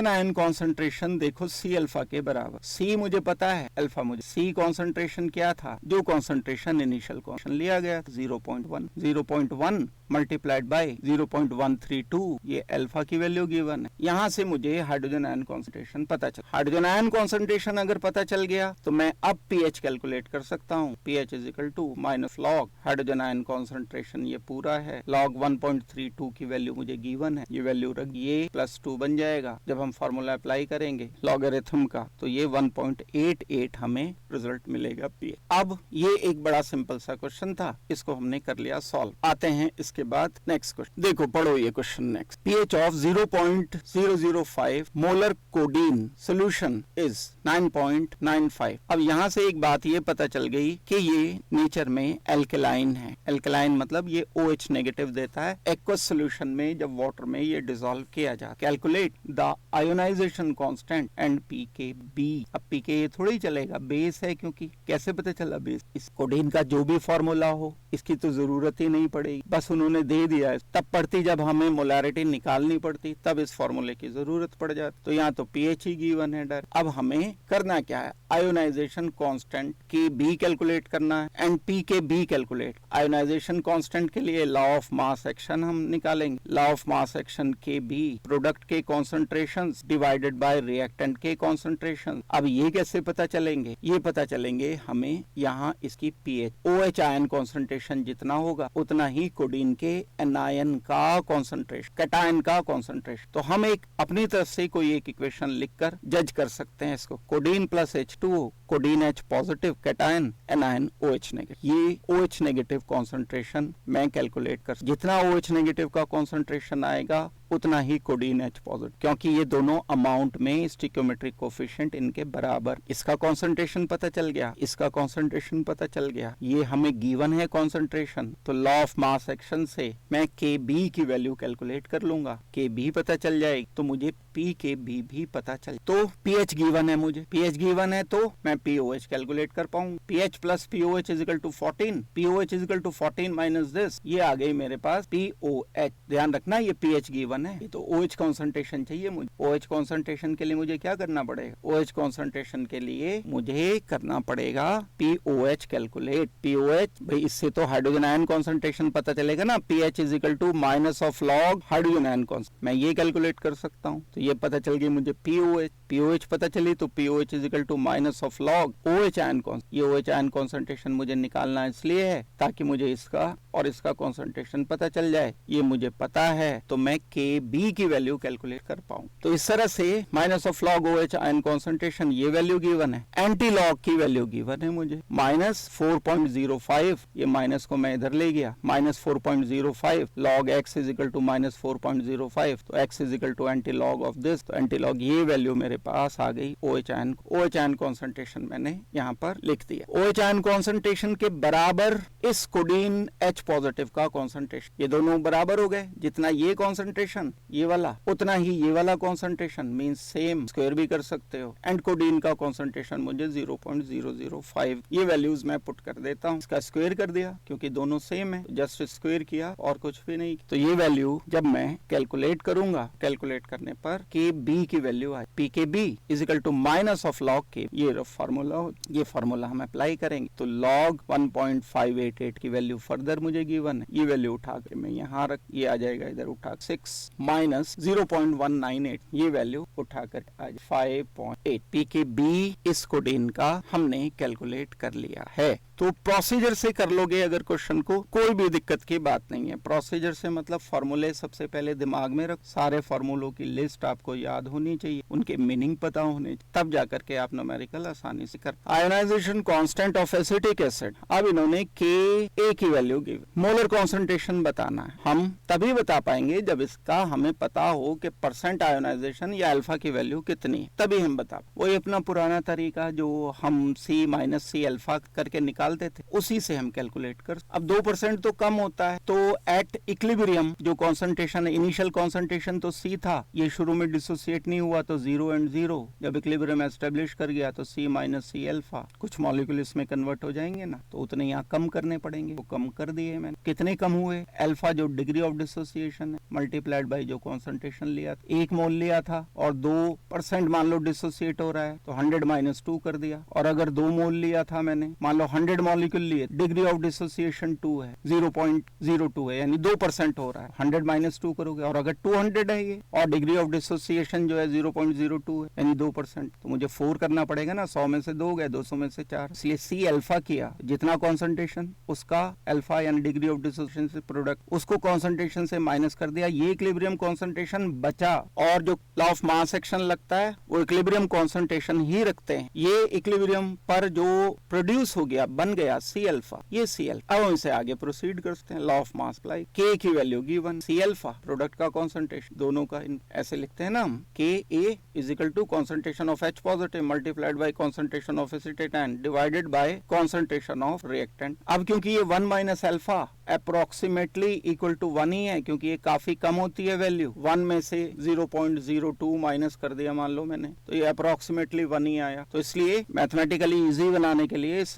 आयन कॉन्सेंट्रेशन, देखो C अल्फा के बराबर, C मुझे पता है, अल्फा मुझे, C कॉन्सेंट्रेशन क्या था, जो कॉन्सेंट्रेशन इनिशियल कॉन्सेंट्रेशन लिया गया 0.1 मल्टीप्लाइड बाय 0.132, ये अल्फा की वैल्यू गिवन है। यहाँ से मुझे हाइड्रोजन आयन कॉन्सेंट्रेशन पता चल, हाइड्रोजन आयन कॉन्सेंट्रेशन अगर पता चल गया तो मैं अब pH कैलकुलेट कर सकता हूँ, pH = -log hydrogen ion concentration ये पूरा है, log 1.32 की वैल्यू मुझे गिवन है, ये वैल्यू रख ये +2 बन जाएगा। जब हम फार्मूला अप्लाई करेंगे लॉगरिथम का तो ये 1.88 हमें रिजल्ट मिलेगा पी। अब ये एक बड़ा सिंपल सा क्वेश्चन था, इसको हमने कर लिया सॉल्व। आते हैं इसके बाद नेक्स्ट क्वेश्चन, देखो पढ़ो ये question next. pH of 0.005 molar codeine solution is 9.95। अब यहाँ से एक बात ये पता चल गई कि ये नेचर में एल्केलाइन है। एल्केलाइन मतलब ये OH नेगेटिव देता है। एक्वस सोल्यूशन में जब वाटर में ये डिसॉल्व किया जाता है। Calculate the ionization constant and pKb। अब pK ये थोड़ी चलेगा, बेस है, क्योंकि कैसे पता चला बेस? इस कोडीन का जो भी फॉर्मूला हो इसकी तो जरूरत ही नहीं पड़ेगी, बस उन्होंने दे दिया है। तब पड़ती जब हमें मोलारिटी निकालनी पड़ती तब इस फॉर्मूले की जरूरत पड़ जाती। तो यहाँ तो pH ही गिवन है डर। अब हमें करना क्या है? आयोनाइजेशन कांस्टेंट Kb कैलकुलेट करना है and pKb calculate. Ionisation constant के लिए लॉ ऑफ मास एक्शन हम निकालेंगे। Law of mass action Kb product के कॉन्सेंट्रेशंस डिवाइडेड बाय रिएक्टेंट के कॉन्सेंट्रेशन। अब ये कैसे पता चलेंगे? ये पता चलेंगे हमें यहाँ इसकी pH। OH आयन कॉन्सेंट्रेशन जितना होगा उतना ही कोडीन के एनायन का कॉन्सेंट्रेशन, कैटायन का कॉन्सेंट्रेशन। तो हम एक अपनी तरफ से कोई एक इक्वेशन लिखकर जज कर सकते हैं इसको। Codeine plus H2O, codeine H positive, cation anion OH negative. ये OH नेगेटिव कॉन्सेंट्रेशन मैं कैलकुलेट कर, जितना OH नेगेटिव का कॉन्सेंट्रेशन आएगा उतना ही कोडीन H पॉजिटिव, क्योंकि ये दोनों अमाउंट में स्टिक्योमेट्रिक कोफिशिएंट इनके बराबर। इसका कॉन्सेंट्रेशन पता चल गया, इसका कॉन्सेंट्रेशन पता चल गया, ये हमें गिवन है कॉन्सेंट्रेशन। तो लॉ ऑफ मास एक्शन से मैं Kb की वैल्यू कैलकुलेट कर लूंगा। Kb पता चल जाएगी तो मुझे pKb भी पता चल। तो pH गिवन है, मुझे pH गिवन है तो मैं pOH कैलकुलेट कर पाऊंगा। pH plus pOH is equal to 14, pOH is equal to 14 minus this, ये आ गई मेरे पास pOH। ध्यान रखना ये pH गिवन है, तो OH कॉन्सेंट्रेशन चाहिए मुझे। OH कॉन्सेंट्रेशन के लिए मुझे क्या करना पड़ेगा? OH कॉन्सेंट्रेशन के लिए मुझे करना पड़ेगा pOH कैलकुलेट। pOH भाई इससे तो हाइड्रोजन आयन कॉन्सेंट्रेशन पता चलेगा ना, pH is equal to minus of log hydrogen ion concentration, मैं ये कैलकुलेट कर सकता हूँ। तो ये पता चल गई मुझे pOH। pOH पता चली तो pOH is equal to minus of log OH ion concentration. ये OH आयन कॉन्सेंट्रेशन मुझे निकालना इसलिए है ताकि मुझे इसका और इसका कॉन्सेंट्रेशन पता चल जाए। ये मुझे पता है तो मैं Kb की वैल्यू कैलकुलेट कर पाऊं। तो इस तरह से minus of log OH ion concentration ये वैल्यू गिवन है, एंटी लॉग की वैल्यू गिवन है मुझे -4.05। ये माइनस को मैं इधर ले गया, -4.05 log x is equal to -4.05। तो x is equal to anti log of this, तो एंटी लॉग ये वैल्यू मेरे पास आ गई OH आयन कॉन्सेंट्रेशन मैंने यहाँ पर लिख दिया। OH आयन कॉन्सेंट्रेशन के बराबर इस कोडीन H पॉजिटिव का कॉन्सेंट्रेशन, ये दोनों बराबर हो गए। जितना ये कॉन्सेंट्रेशन ये वाला उतना ही ये वाला कॉन्सेंट्रेशन, मींस सेम, स्क्वायर भी कर सकते हो। एंड कोडीन का कॉन्सेंट्रेशन मुझे 0.005 ये वैल्यूज मैं पुट कर देता हूँ। इसका स्क्वायर कर दिया क्योंकि दोनों सेम है, जस्ट स्क्वायर किया और कुछ भी नहीं। तो ये वैल्यू जब मैं कैलकुलेट करूंगा, कैलकुलेट करने पर Kb की वैल्यू आए pKb is equal to minus of log K। ये फार्मूला, ये फार्मूला हम अप्लाई करेंगे तो log 1.588 की वैल्यू फर्दर मुझे गिवन है। ये वैल्यू उठा के मैं यहाँ रख, ये आ जाएगा इधर उठा 6 माइनस 0.198, ये वैल्यू उठाकर आज 5.8 pKb इस कोडीन का हमने कैलकुलेट कर लिया है। तो प्रोसीजर से कर लोगे अगर क्वेश्चन को, कोई भी दिक्कत की बात नहीं है। प्रोसीजर से मतलब फॉर्मूले सबसे पहले दिमाग में रख, सारे फॉर्मूलों की लिस्ट आपको याद होनी चाहिए, उनके मीनिंग पता होने, तब जाकर के आप न्यूमेरिकल आसानी से कर। Ionization constant of acetic acid, अब इन्होंने Ka की वैल्यू गिव, मोलर कॉन्सेंट्रेशन बताना है। हम तभी बता पाएंगे जब इसका हमें पता हो कि परसेंट आयोनाइजेशन या अल्फा की वैल्यू कितनी है, तभी हम बता। वही अपना पुराना तरीका जो हम C माइनस C अल्फा करके निकालते थे, उसी से हम कैलकुलेट कर। अब 2% तो कम होता है, तो एट इक्विलिब्रियम जो कॉन्सेंट्रेशन है, इनिशियल कॉन्सेंट्रेशन तो C था, ये शुरू में डिसोसिएट नहीं हुआ तो 0 एंड 0, जब इक्विलिब्रियम एस्टेब्लिश कर गया तो C माइनस C अल्फा, कुछ मॉलिक्यूल इसमें कन्वर्ट हो जाएंगे ना, तो उतने यहाँ कम करने पड़ेंगे, वो कम कर दिए मैंने। कितने कम हुए? अल्फा जो डिग्री ऑफ डिसोसिएशन है मल्टीप्लाइड मल्टीप्लाइड बाई जो कॉन्सेंट्रेशन लिया था, 1 मोल लिया था और 2% मान लो डिसोसिएट हो रहा है तो 100 माइनस 2 कर दिया। और अगर 2 मोल लिया था मैंने, मान लो 100 मॉलिक्यूल लिए, डिग्री ऑफ डिसोसिएशन 2 है, 0.02 है, यानी 2% हो रहा है, 100 माइनस 2 करोगे। और अगर 200 है ये और डिग्री ऑफ डिसोसिएशन जो है 0.02 है, यानी 2%, तो मुझे 4 करना पड़ेगा ना, 100 में से 2 गए, 200 में से 4, इसलिए सी अल्फा किया, जितना कॉन्सेंट्रेशन उसका अल्फा यानी डिग्री ऑफ डिसोसिएशन से प्रोडक्ट, उसको कॉन्सेंट्रेशन से माइनस कर दिया, ये इक्विलिब्रियम कॉन्सेंट्रेशन बचा। और जो लॉ ऑफ मास एक्शन लगता है वो इक्विलिब्रियम कॉन्सेंट्रेशन ही रखते हैं। ये इक्विलिब्रियम पर जो प्रोड्यूस हो गया, बन गया सी अल्फा, ये सी अल्फा। अब हम इसे आगे प्रोसीड करते हैं, law of mass apply, K की value given, C alpha product का कॉन्सेंट्रेशन, दोनों का ऐसे लिखते हैं ना हम, K a is equal to concentration of H positive multiplied by concentration of acetate divided by concentration of reactant. अब क्योंकि ये 1 minus alpha approximately equal to 1 ही है, क्योंकि ये काफी कम होती है वैल्यू, 1 में से 0.02 माइनस कर दिया मान लो मैंने, तो ये अप्रोक्सीमेटली 1 ही आया। तो इसलिए मैथमेटिकली इजी बनाने के लिए इस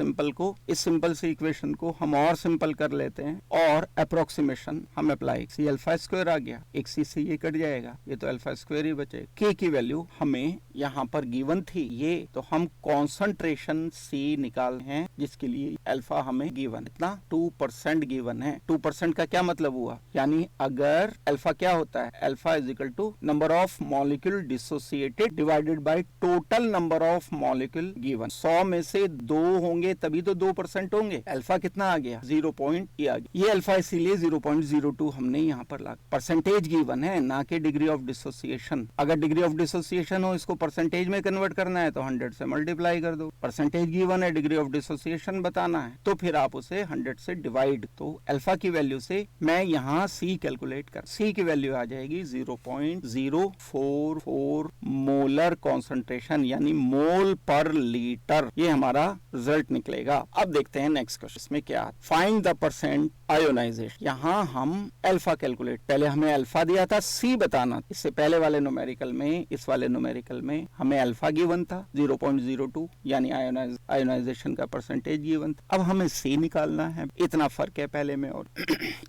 सिंपल सी इक्वेशन को हम और सिंपल कर लेते हैं और अप्रोक्सीमेशन हम अप्लाई, सी अल्फा स्क्वायर आ गया, एक सी से ये कट जाएगा, ये तो अल्फा स्क्वायर ही बचेगा। के की वैल्यू हमें यहाँ पर गिवन थी ये, तो हम कॉन्सेंट्रेशन सी निकाल हैं, जिसके लिए अल्फा हमें गिवन इतना 2% गिवन है। 2% का क्या मतलब हुआ, यानी अगर अल्फा क्या होता है, alpha is equal to number of molecule dissociated divided by total number of molecule given. 100 में से 2 होंगे तभी तो 2% होंगे। अल्फा कितना आ गया, 0. ये आ गया, ये अल्फा इसीलिए 0.02 हमने यहाँ पर ला, परसेंटेज गिवन है ना कि डिग्री ऑफ डिसोसिएशन। अगर डिग्री ऑफ डिसोसिएशन हो, इसको परसेंटेज में कन्वर्ट करना है तो 100 से मल्टीप्लाई कर दो, परसेंटेज गिवन है, डिग्री ऑफ डिसोसिएशन बताना है तो फिर आप उसे 100 से डिवाइड, तो अल्फा की वैल्यू से मैं यहाँ सी कैलकुलेट कर, सी की वैल्यू आ जाएगी 0.044 मोलर कॉन्सेंट्रेशन, यानी मोल पर लीटर, ये हमारा रिजल्ट निकलेगा। अब देखते हैं नेक्स्ट क्वेश्चन, इसमें क्या, फाइंड द परसेंट आयोनाइजेशन। यहाँ हम अल्फा कैलकुलेट, पहले हमें अल्फा दिया था, सी बताना, इससे पहले वाले न्यूमेरिकल में, इस वाले न्यूमेरिकल में हमें अल्फा गिवन था 0.02, यानी आयोनाइजेशन का परसेंटेज गिवन था। अब हमें सी निकालना है, इतना फर्क है पहले में और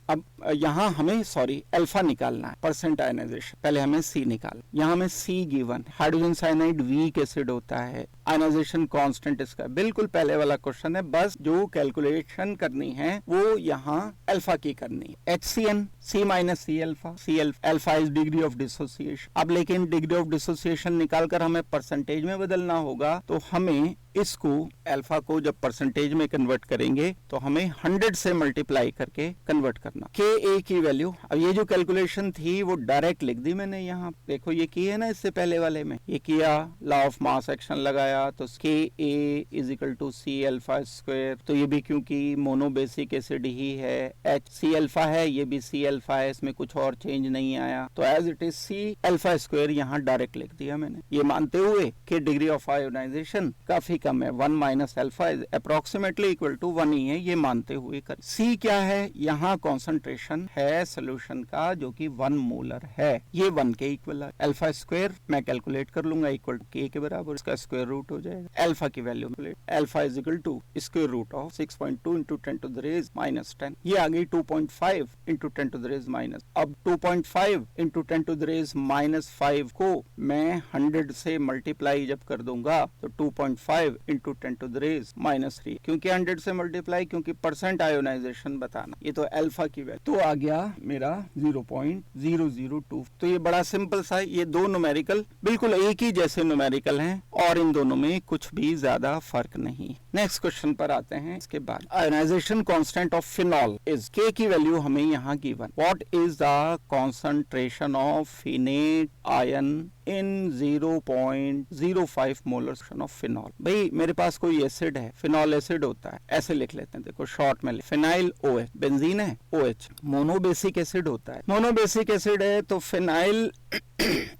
अब यहाँ हमें अल्फा निकालना है, परसेंट आयोनाइजेशन, पहले हमें सी निकाल, यहाँ हमें C given, hydrogen cyanide weak acid होता है, आयोनाइजेशन कांस्टेंट इसका बिल्कुल पहले वाला क्वेश्चन है, बस जो कैलकुलेशन करनी है वो यहाँ अल्फा की करनी है, HCN C minus C alpha, alpha is degree of dissociation. अब लेकिन डिग्री ऑफ डिसोसिएशन निकालकर हमें परसेंटेज में बदलना होगा, तो हमें इसको अल्फा को जब परसेंटेज में कन्वर्ट करेंगे तो हमें 100 से मल्टीप्लाई करके कन्वर्ट करना। के ए की वैल्यू, अब ये जो कैलकुलेशन थी वो डायरेक्ट लिख दी मैंने, यहाँ देखो ये की है ना, इससे पहले वाले में ये किया, लॉ ऑफ मास एक्शन लगाया, तो K a is equal to C alpha square, तो ये भी क्योंकि मोनोबेसिक एसिड ही है, एच सी अल्फा है, ये भी सी अल्फा है, इसमें कुछ और चेंज नहीं आया, तो as it is C alpha square यहाँ डायरेक्ट लिख दिया मैंने, ये मानते हुए कि डिग्री ऑफ आयोनाइजेशन काफी कम है, 1 minus alpha is approximately equal to 1 ही है, ये मानते हुए कर। सी क्या है, यहाँ कॉन्सेंट्रेशन है सोल्यूशन का जो कि 1 मोलर है, ये 1 के इक्वल है, अल्फा स्क्वायर मैं कैलकुलेट कर लूंगा इक्वल टू के बराबर, इसका स्क्वायर रूट हो जाएगा, अल्फा की value alpha is equal to square root of 6.2 into 10 to the raise -10, ये आ गई 2.5 into 10 to the raise minus, अब 2.5 इंटू 10 टू द रेज -5 को मैं 100 से मल्टीप्लाई जब कर दूंगा तो 2.5 इंटू 10 टू द रेज -3, क्योंकि 100 से मल्टीप्लाई, क्योंकि परसेंट आयोनाइजेशन बताना, ये तो अल्फा की वैल्यू, तो आ गया मेरा 0.002। तो ये बड़ा सिंपल सा, ये दो न्यूमेरिकल बिल्कुल एक ही जैसे न्यूमेरिकल हैं और इन दोनों में कुछ भी ज्यादा फर्क नहीं। नेक्स्ट क्वेश्चन पर आते हैं, इसके बाद ionisation constant of phenol is, K की वैल्यू हमें यहाँ given, what is the concentration of phenate ion in 0.05 molar of phenol. भाई मेरे पास कोई एसिड है, फिनॉल एसिड होता है, ऐसे लिख लेते हैं, देखो शॉर्ट में फिनाइल OH, बेंजीन है OH, मोनोबेसिक एसिड होता है, मोनोबेसिक एसिड है तो phenyl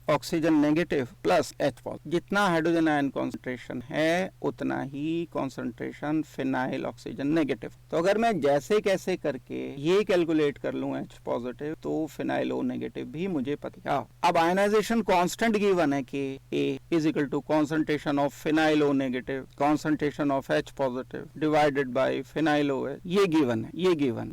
oxygen negative plus H positive, जितना हाइड्रोजन आयन कॉन्सेंट्रेशन है उतना ही कॉन्सेंट्रेशन फिनाइल ऑक्सीजन नेगेटिव। तो अगर मैं जैसे कैसे करके ये कैलकुलेट कर लूं H पॉजिटिव तो फिनाइल O नेगेटिव भी मुझे पता। अब आयनाइजेशन कांस्टेंट गिवन है कि A is equal to concentration of phenyl O negative concentration of H positive divided by phenyl OH, ये गिवन है,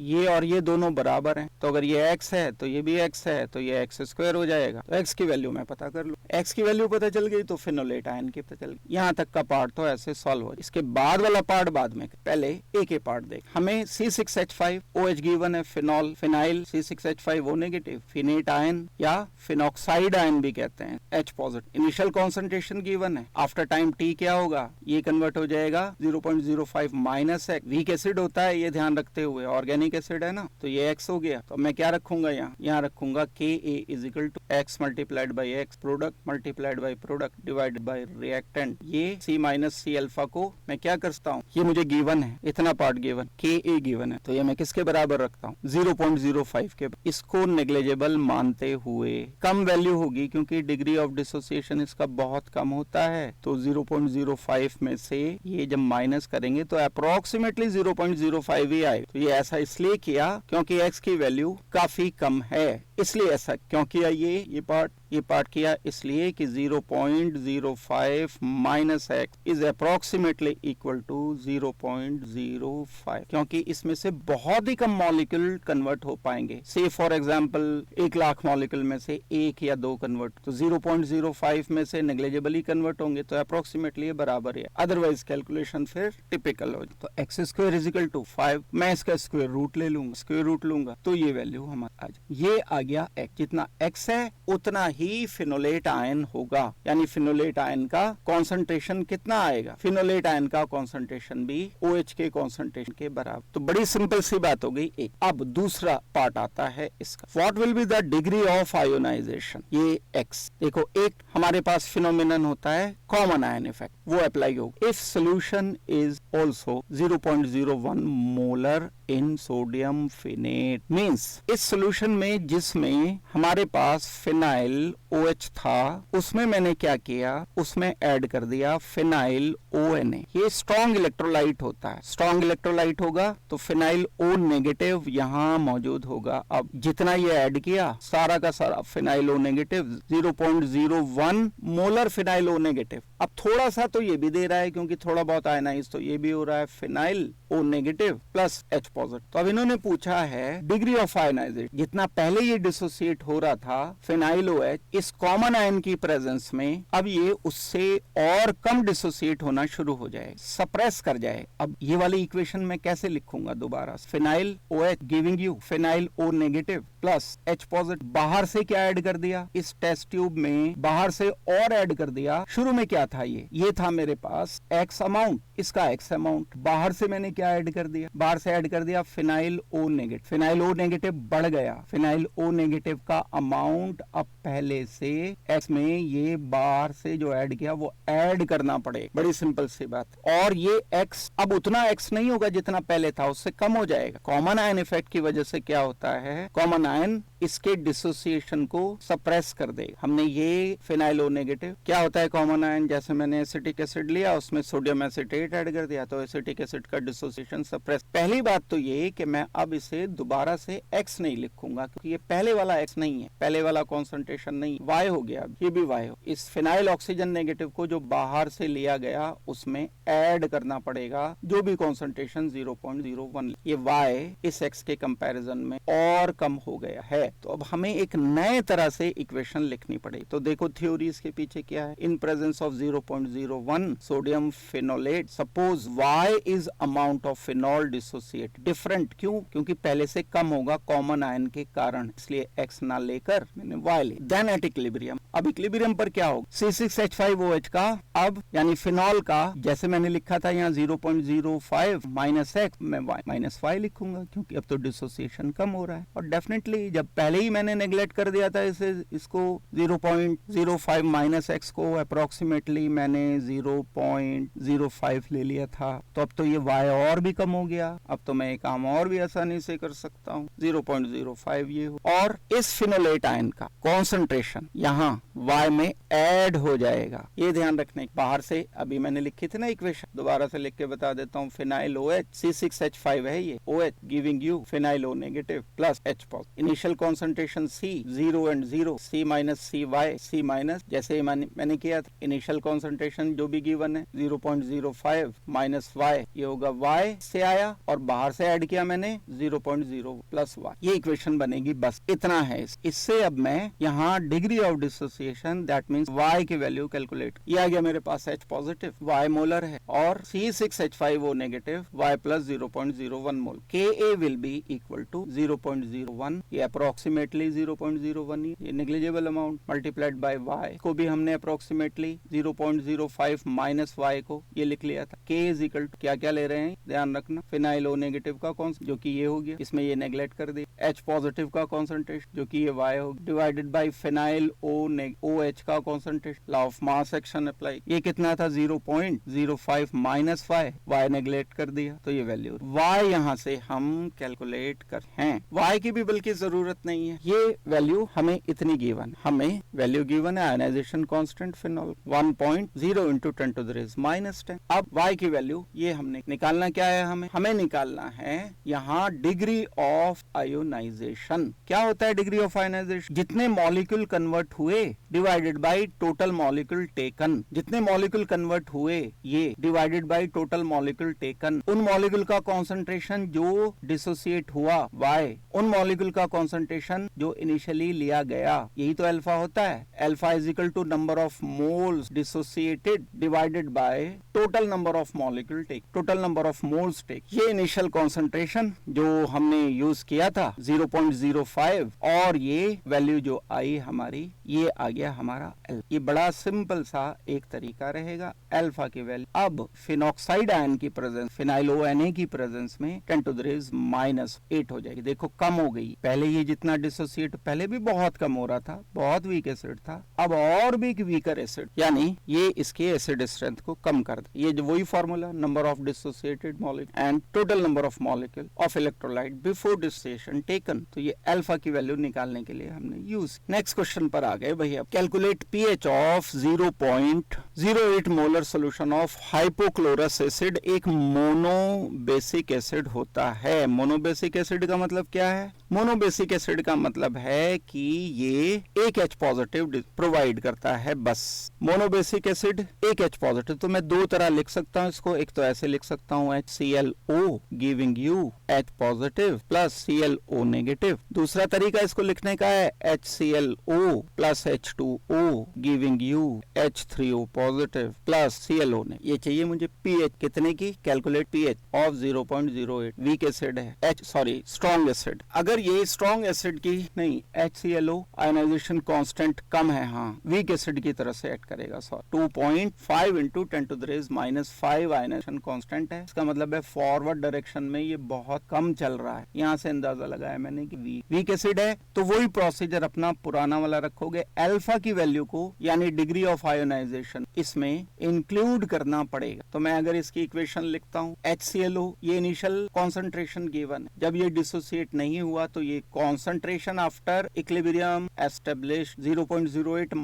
ये और ये दोनों बराबर हैं। तो अगर ये x है तो ये भी x है, तो ये x स्क्वायर हो जाएगा। तो x की वैल्यू मैं पता कर लूं, x की वैल्यू पता चल गई तो फिनोलेट आयन की पता चल गई। यहाँ तक का पार्ट तो ऐसे सॉल्व हो। इसके बाद वाला पार्ट बाद में, पहले A के पार्ट देख। हमें C6H5OH गिवन है, फिनाइल C6H5O नेगेटिव, फिनेट आयन या फिनॉक्साइड आयन भी कहते हैं, H positive. Initial concentration given है, आफ्टर टाइम T क्या होगा, ये कन्वर्ट हो जाएगा 0.05 माइनस एक्स। वीक एसिड होता है ये ध्यान रखते हुए, ऑर्गेनिक एसिड है ना, तो ये x हो गया। तो मैं क्या रखूंगा, यहाँ रखूंगा Ka is equal to x multiplied by x, product multiplied by product divided by reactant. ये C माइनस C अल्फा को मैं क्या करता हूँ, ये मुझे गिवन है, इतना पार्ट गिवन, Ka गिवन है, तो ये मैं किसके बराबर रखता हूँ, 0.05 के। इसको नेग्लिजिबल मानते हुए कम वैल्यू होगी क्योंकि डिग्री ऑफ डिसोसिएशन इसका बहुत कम होता है, तो 0.05 में से ये जब माइनस करेंगे तो अप्रोक्सीमेटली 0.05 ही आए। तो ये ऐसा इसलिए किया क्योंकि x की वैल्यू काफी कम है, इसलिए ऐसा क्यों किया। ये पार्ट किया इसलिए कि 0.05 minus x is approximately equal to 0.05, क्योंकि इसमें से बहुत ही कम मॉलिक्यूल कन्वर्ट हो पाएंगे। से फॉर एग्जांपल 1 लाख मॉलिक्यूल में से 1 या 2 कन्वर्ट, तो 0.05 में से नेग्लिजिबली कन्वर्ट होंगे, तो अप्रोक्सीमेटली ये बराबर है, अदरवाइज कैलकुलेशन फिर टिपिकल हो। तो x square is equal to 5, मैं इसका स्क्वायर रूट लूंगा, तो ये वैल्यू हमारा ये आ गया x। जितना x है उतना ही फिनोलेट आयन होगा, यानी फिनोलेट आयन का कॉन्सेंट्रेशन कितना आएगा, फिनोलेट आयन का कॉन्सेंट्रेशन भी OH के कॉन्सेंट्रेशन के बराबर। तो बड़ी सिंपल सी बात हो गई एक। अब दूसरा पार्ट आता है इसका, what will be the degree of ionisation. ये x देखो, एक हमारे पास फिनोमिनन होता है कॉमन आयन इफेक्ट, वो अप्लाई होगा if solution is also 0.01 molar in sodium phenate. Means इस सोल्यूशन में जिसमें हमारे पास फिनाइल OH था, उसमें मैंने क्या किया, उसमें ऐड कर दिया फिनाइल ONA। ये स्ट्रॉन्ग इलेक्ट्रोलाइट होता है, स्ट्रॉन्ग इलेक्ट्रोलाइट होगा तो फिनाइल O नेगेटिव यहाँ मौजूद होगा। अब जितना ये ऐड किया सारा का सारा phenyl O negative, 0.01 molar phenyl O negative. अब थोड़ा सा तो ये भी दे रहा है क्योंकि थोड़ा बहुत आयनाइज, तो ये भी हो रहा है phenyl O negative plus H positive. तो अब इन्होंने पूछा है डिग्री ऑफ आयनाइजेशन, जितना पहले ये डिसोसिएट हो रहा था फिनाइल OH, इस कॉमन आयन की प्रेजेंस में अब ये उससे और कम डिसोसिएट होना शुरू हो जाए, सप्रेस कर जाए। अब ये वाली इक्वेशन में कैसे लिखूंगा दोबारा, phenyl OH giving you phenyl O negative plus H positive. बाहर से क्या ऐड कर दिया, इस टेस्ट ट्यूब में बाहर से और ऐड कर दिया। शुरू में क्या था, ये था मेरे पास X अमाउंट, इसका X अमाउंट, बाहर से मैंने क्या ऐड कर दिया, बाहर से ऐड कर दिया phenyl O negative. Phenyl O negative बढ़ गया, फिनाइल O नेगेटिव का अमाउंट अब पहले से X में ये बाहर से जो ऐड किया वो ऐड करना पड़े, बड़ी सिंपल सी बात। और ये X अब उतना X नहीं होगा जितना पहले था, उससे कम हो जाएगा। कॉमन आयन इफेक्ट की वजह से क्या होता है, कॉमन आयन इसके डिसोसिएशन को सप्रेस कर देगा। हमने ये फिनाइल O नेगेटिव, क्या होता है कॉमन आयन, जैसे मैंने एसिटिक एसिड लिया उसमें सोडियम एसिटेट ऐड कर दिया तो एसिटिक एसिड का डिसोसिएशन सप्रेस। पहली बात तो ये कि मैं अब इसे दोबारा से X नहीं लिखूंगा क्योंकि ये पहले वाला X नहीं है, पहले वाला कॉन्सेंट्रेशन नहीं, Y हो गया, ये भी Y हो। इस फिनाइल ऑक्सीजन नेगेटिव को जो बाहर से लिया गया उसमें ऐड करना पड़ेगा जो भी कॉन्सेंट्रेशन 0.01, ये Y इस X के कंपैरिजन में और कम हो गया है। तो अब हमें एक नए तरह से इक्वेशन लिखनी पड़ेगी। तो देखो थ्योरी इसके पीछे क्या है, in presence of 0.01 sodium phenolate suppose Y is amount of phenol dissociate different, क्यों, क्योंकि पहले से कम होगा कॉमन आयन के कारण, इसलिए X ना लेकर मैंने Y ले। देन एट इक्विलिब्रियम, अब इक्विलिब्रियम पर क्या होगा, C6H5OH का अब यानी फिनॉल का जैसे मैंने लिखा था यहाँ 0.05 माइनस X, मैं माइनस Y लिखूंगा क्योंकि अब तो डिसोसिएशन कम हो रहा है। और डेफिनेटली जब पहले ही मैंने नेग्लेक्ट कर दिया था इसको 0.05 माइनस X को अप्रोक्सीमेटली मैंने 0.05 ले लिया था, तो अब तो ये Y और भी कम हो गया। अब तो मैं मैं काम और भी आसानी से कर सकता हूँ, 0.05 ये हो। और इस फिनोलेट आयन का कॉन्सेंट्रेशन यहाँ Y में ऐड हो जाएगा, ये ध्यान रखने। बाहर से अभी मैंने लिखी थी ना इक्वेशन, दोबारा से लिख के बता देता हूँ। फिनाइल OH C6H5 है ये, OH giving you phenyl O negative plus H positive. Initial concentration C 0 and 0, C minus CY, C minus जैसे मैंने किया था। इनिशियल कॉन्सेंट्रेशन जो भी गिवन है 0.05 माइनस Y, ये होगा Y से आया और बाहर से ऐड किया मैंने 0.0 प्लस Y, ये इक्वेशन बनेगी। बस इतना है। इससे अब मैं यहाँ degree of dissociation that means Y की वैल्यू कैलकुलेट, ये आ गया मेरे पास H पॉजिटिव, Y मोलर है और C6H5O negative, Y plus 0.01 mole. Ka will be equal to 0.01, ये अप्रोक्सीमेटली 0.01 ही, ये negligible amount multiplied by Y को भी हमने अप्रोक्सीमेटली 0.05 माइनस Y को ये लिख लिया था। K इज इक्वल टू क्या क्या ले रहे हैं ध्यान रखना, फिनाइल O नेगेटिव का कॉन्सेंट्रेशन जो कि ये हो गया, इसमें ये नेग्लेक्ट कर दिया। H पॉजिटिव का कॉन्सेंट्रेशन जो कि ये Y हो गया, डिवाइडेड बाय फिनाइल OH का concentration, law of mass action apply, ये कितना था 0.05 माइनस Y नेग्लेक्ट कर दिया, तो ये वैल्यू Y यहाँ से हम कैलकुलेट कर हैं। Y की भी बल्कि जरूरत नहीं है, ये वैल्यू हमें इतनी गिवन, हमें वैल्यू गिवन है ionization constant phenol 1.0 into 10 to the raise -10। अब Y की वैल्यू ये हमने निकालना, क्या है हमें निकालना है यहाँ डिग्री ऑफ आयोनाइजेशन। क्या होता है डिग्री ऑफ आयोनाइजेशन? जितने मॉलिक्यूल कन्वर्ट हुए divided by total molecule taken, जितने मॉलिक्यूल कन्वर्ट हुए ये divided by total molecule taken, उन मॉलिक्यूल का कॉन्सेंट्रेशन जो डिसोसिएट हुआ Y, उन मॉलिक्यूल का कॉन्सेंट्रेशन जो इनिशियली लिया गया, यही तो अल्फा होता है। Alpha is equal to number of moles dissociated divided by total number of molecule take, total number of moles take. ये इनिशियल कॉन्सेंट्रेशन जो हमने यूज किया था 0.05 और ये वैल्यू जो आई हमारी, ये आ गया हमारा L। ये बड़ा सिंपल सा एक तरीका रहेगा अल्फा की वैल्यू। अब फिनॉक्साइड आयन की प्रेजेंस, फिनाइल ONA की प्रेजेंस में 10 टू द रेज -8 हो जाएगी। देखो कम हो गई, पहले ये जितना डिसोसिएट पहले भी बहुत कम हो रहा था, बहुत वीक एसिड था, अब और भी वीकर एसिड, यानी ये इसके एसिड स्ट्रेंथ को कम कर दे। ये जो वही formula, number of dissociated molecule and total number of molecule of electrolyte before dissociation taken, तो ये अल्फा की वैल्यू निकालने के लिए हमने यूज। नेक्स्ट क्वेश्चन पर आ गए भैया, calculate pH of 0.08 molar solution of hypochlorous acid. एक मोनोबेसिक एसिड होता है। मोनोबेसिक एसिड का मतलब क्या है? मोनोबेसिक एसिड का मतलब है कि ये एक H पॉजिटिव प्रोवाइड करता है, बस। मोनोबेसिक एसिड एक H पॉजिटिव, तो मैं दो तरह लिख सकता हूँ इसको, एक तो ऐसे लिख सकता हूँ HClO giving you H positive plus ClO negative. दूसरा तरीका इसको लिखने का है HClO plus H2O giving you H3O positive plus ClO ने। ये चाहिए मुझे pH कितने की, calculate pH of 0.08। Weak acid है स्ट्रॉन्ग एसिड। अगर ये स्ट्रॉन्ग एसिड की नहीं, HClO आयनाइजेशन कांस्टेंट कम है, हाँ वीक एसिड की तरह से ऐड करेगा। 2.5 into 10 to the raise -5 ionization constant है, इसका मतलब है फॉरवर्ड डायरेक्शन में ये बहुत कम चल रहा है। यहाँ से अंदाजा लगाया मैंने कि वीक एसिड है, तो वही प्रोसीजर अपना पुराना वाला रखोगे। अल्फा की वैल्यू को यानी डिग्री ऑफ आयोनाइजेशन इसमें इंक्लूड करना पड़ेगा। तो मैं अगर इसकी इक्वेशन लिखता हूँ, HClO ये इनिशियल कॉन्सेंट्रेशन गिवन, जब ये डिसोसिएट नहीं हुआ तो ये concentration after equilibrium establish 0.08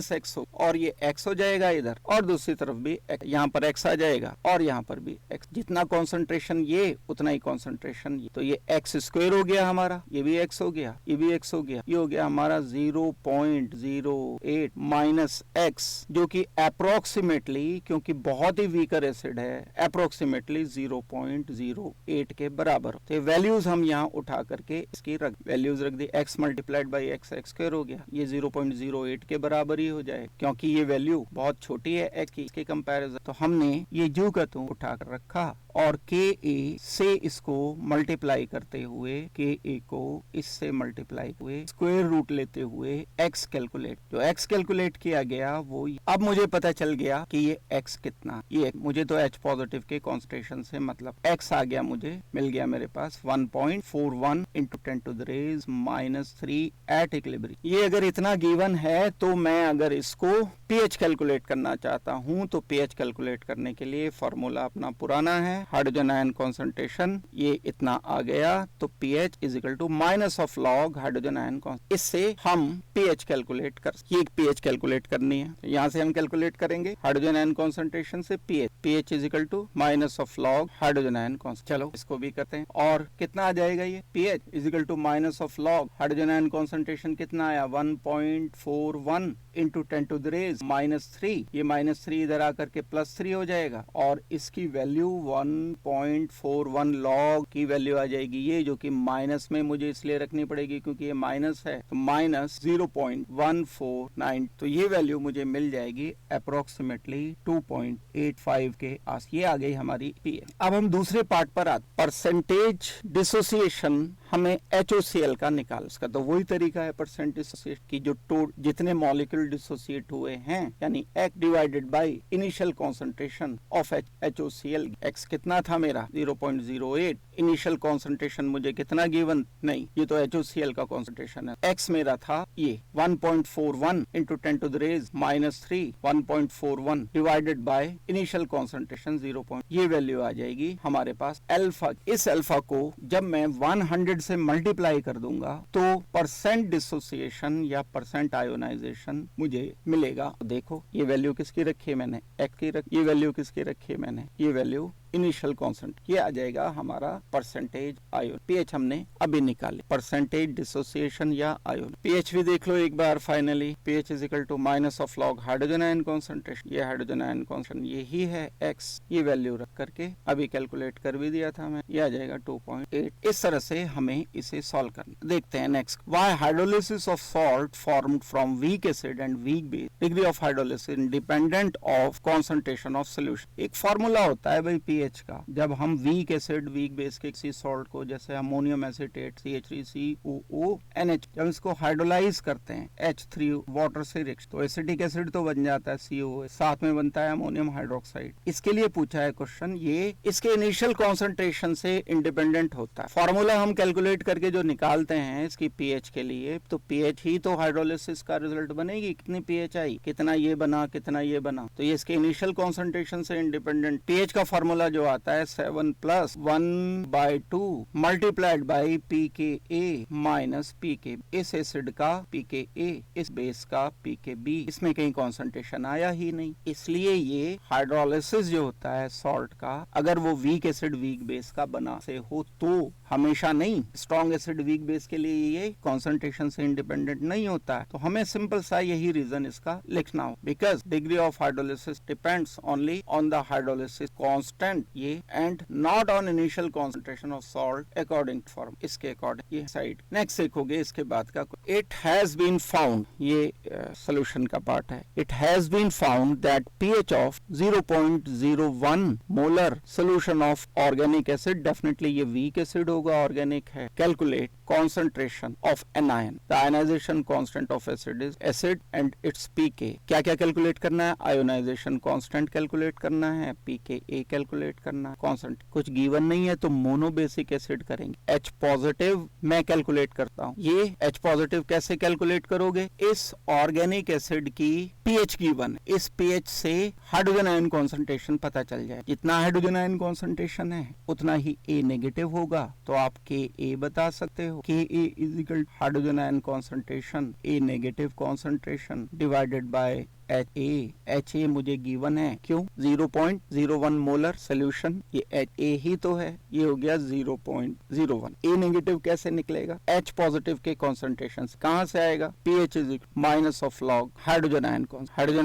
-x हो, और ये x हो जाएगा इधर, और दूसरी तरफ भी यहाँ पर x आ जाएगा और यहाँ पर भी x। जितना कॉन्सेंट्रेशन ये उतना ही कॉन्सेंट्रेशन ये, तो ये x स्क्वायर हो गया हमारा, ये भी x हो गया, ये भी x हो गया, ये हो गया हमारा 0.08 -x, जो कि अप्रोक्सीमेटली, क्योंकि बहुत ही वीकर एसिड है, अप्रोक्सीमेटली 0.08 के बराबर। तो वैल्यूज हम यहाँ उठा करके इसकी वैल्यूज रख दी, x multiplied by x square हो गया, ये 0.08 के बराबर ही हो जाए, क्योंकि ये वैल्यू बहुत छोटी है x की, इसके कंपैरिजन। तो हमने ये जो का तू उठा कर रखा और Ka से इसको मल्टीप्लाई करते हुए, Ka को इससे मल्टीप्लाई हुए, स्क्वायर रूट लेते हुए x कैलकुलेट, जो x कैलकुलेट किया गया वो अब मुझे पता चल गया कि ये x कितना, ये मुझे तो H पॉजिटिव के कॉन्सेंट्रेशन से मतलब x आ गया, मुझे मिल गया मेरे पास 1.41 into 10 to the raise -3 at equilibrium. ये अगर इतना गिवन है तो मैं अगर इसको pH कैलकुलेट करना चाहता हूं तो pH कैलकुलेट करने के लिए फॉर्मूला अपना पुराना है, हाइड्रोजन आयन कॉन्सेंट्रेशन ये इतना आ गया तो pH is equal to minus of log hydrogen ion concentration. इससे हम pH कैलकुलेट कर, ये pH कैलकुलेट करनी है, यहाँ से हम कैलकुलेट करेंगे हाइड्रोजन आयन कॉन्सेंट्रेशन से pH is equal to minus of log hydrogen ion concentration. चलो इसको भी करते हैं, और कितना आ जाएगा ये pH is equal to minus of log hydrogen ion concentration कितना आया 1.41 इंटू 10 टू द रेज -3, ये -3 इधर आकर के +3 हो जाएगा और इसकी वैल्यू 1.41 लॉग की वैल्यू आ जाएगी, ये जो कि माइनस में मुझे इसलिए रखनी पड़ेगी क्योंकि ये माइनस है, तो -0.149, तो ये वैल्यू मुझे मिल जाएगी अप्रोक्सीमेटली 2.85 के आस। ये आ गई हमारी pH। अब हम दूसरे पार्ट पर आते, परसेंटेज डिसोसिएशन हमें HOCl का निकाल, उसका तो वही तरीका है परसेंट डिसोसिएशन की, जो जितने मॉलिक्यूल डिसोसिएट हुए हैं यानी X divided by initial concentration of HOCl। X कितना था मेरा 0.08, इनिशियल कॉन्सेंट्रेशन मुझे कितना गिवन, नहीं ये तो HOCl का कॉन्सेंट्रेशन है, X मेरा था ये 1.41 into 10 to the raise -3, 1.41 divided by initial concentration 0. ये वैल्यू आ जाएगी हमारे पास अल्फा। इस अल्फा को जब मैं 100 से मल्टीप्लाई कर दूंगा तो परसेंट डिसोसिएशन या परसेंट आयोनाइजेशन मुझे मिलेगा। देखो ये वैल्यू किसकी रखी है मैंने, X की रखी, ये वैल्यू किसकी रखी है मैंने, ये वैल्यू इनिशियल कांस्टेंट, ये आ जाएगा हमारा परसेंटेज आयोन। pH हमने अभी निकाले, परसेंटेज डिसोसिएशन या आयोन। pH भी देख लो एक बार finally, pH is equal to minus of log hydrogen ion concentration, ये हाइड्रोजन आयन कॉन्सेंट्रेशन यही है X, ये वैल्यू रख करके अभी कैलकुलेट कर भी दिया था मैं, ये आ जाएगा 2.8। इस तरह से हमें इसे सॉल्व करना। देखते हैं next, why hydrolysis of salt formed from weak acid and weak base, degree of hydrolysis independent of concentration of solution. एक फॉर्मूला होता है भाई pH का, जब हम वीक एसिड वीक बेस के किसी सॉल्ट को, जैसे अमोनियम एसीटेट CH3COONH, जब इसको हाइड्रोलाइज करते हैं H3 वाटर से रिच, तो एसिटिक एसिड तो बन जाता है COOH, साथ में बनता है अमोनियम हाइड्रोक्साइड। इसके लिए पूछा है क्वेश्चन, ये इसके इनिशियल कॉन्सेंट्रेशन से इंडिपेंडेंट होता है। फॉर्मूला हम कैलकुलेट करके जो निकालते हैं इसकी pH के लिए, तो pH ही तो हाइड्रोलिसिस का रिजल्ट बनेगी, कितनी pH आई, कितना ये बना, कितना ये बना, तो ये इसके इनिशियल कॉन्सेंट्रेशन से इंडिपेंडेंट। pH का फॉर्मूला जो आता है 7 + 1/2 multiplied by pKa minus pK, इस एसिड का pKa, इस बेस का pKb, इसमें कहीं कॉन्सेंट्रेशन आया ही नहीं, इसलिए ये हाइड्रोलिसिस जो होता है सॉल्ट का, अगर वो वीक एसिड वीक बेस का बना से हो तो, हमेशा नहीं। स्ट्रॉन्ग एसिड वीक बेस के लिए ये कॉन्सेंट्रेशन से इंडिपेंडेंट नहीं होता है, तो हमें सिंपल सा यही रीजन इसका लिखना हो, because degree of hydrolysis depends only on the hydrolysis constant ये, and not on initial concentration of salt according form, इसके अकॉर्डिंग ये साइड। नेक्स्ट देखोगे इसके बाद का, इट हैज बीन फाउंड, ये सोल्यूशन का पार्ट है, it has been found that pH of 0.01 molar solution of organic acid, definitely ये वीक एसिड होगा, ऑर्गेनिक है, calculate concentration of anion, the ionization constant of acid is acid and its pK। क्या क्या calculate करना है, ionisation constant calculate करना है, pKa calculate करना है, कांस्टेंट कुछ गिवन नहीं है तो मोनोबेसिक एसिड करेंगे। H पॉजिटिव मैं कैलकुलेट करता हूँ, ये H पॉजिटिव कैसे कैलकुलेट करोगे, इस ऑर्गेनिक एसिड की pH गिवन, इस pH से हाइड्रोजन आयन कॉन्सेंट्रेशन पता चल जाए, जितना हाइड्रोजन आयन कॉन्सेंट्रेशन है उतना ही A नेगेटिव होगा, तो आप Ka बता सकते हो, Ka is equal to hydrogen ion concentration, A negative concentration divided by HA मुझे गिवन है, क्यों 0.01 मोलर सोल्यूशन, ये HA ही तो है, ये हो गया 0.01। A नेगेटिव कैसे निकलेगा, H पॉजिटिव के कॉन्सेंट्रेशन से कहाँ से आएगा, pH is minus of log hydrogen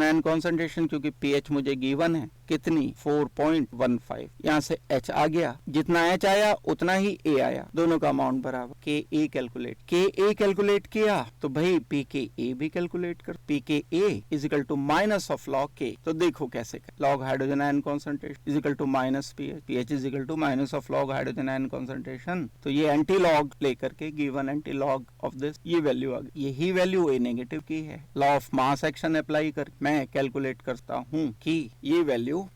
ion concentration, क्योंकि pH मुझे गिवन है कितनी 4.15। यहाँ से H आ गया, जितना H आया उतना ही A आया, दोनों का अमाउंट बराबर। KA कैलकुलेट किया तो भाई pKa भी कैलकुलेट कर। pKa is equal to minus of log K। तो देखो कैसे log hydrogen ion concentration is equal to minus pH is equal to minus of log hydrogen ion concentration. तो ये एंटी लॉग लेकर के given anti log of this ये value आ गई। यही वैल्यू A नेगेटिव की है। Law of mass action apply कर मैं कैलकुलेट करता हूँ कि ये वैल्यू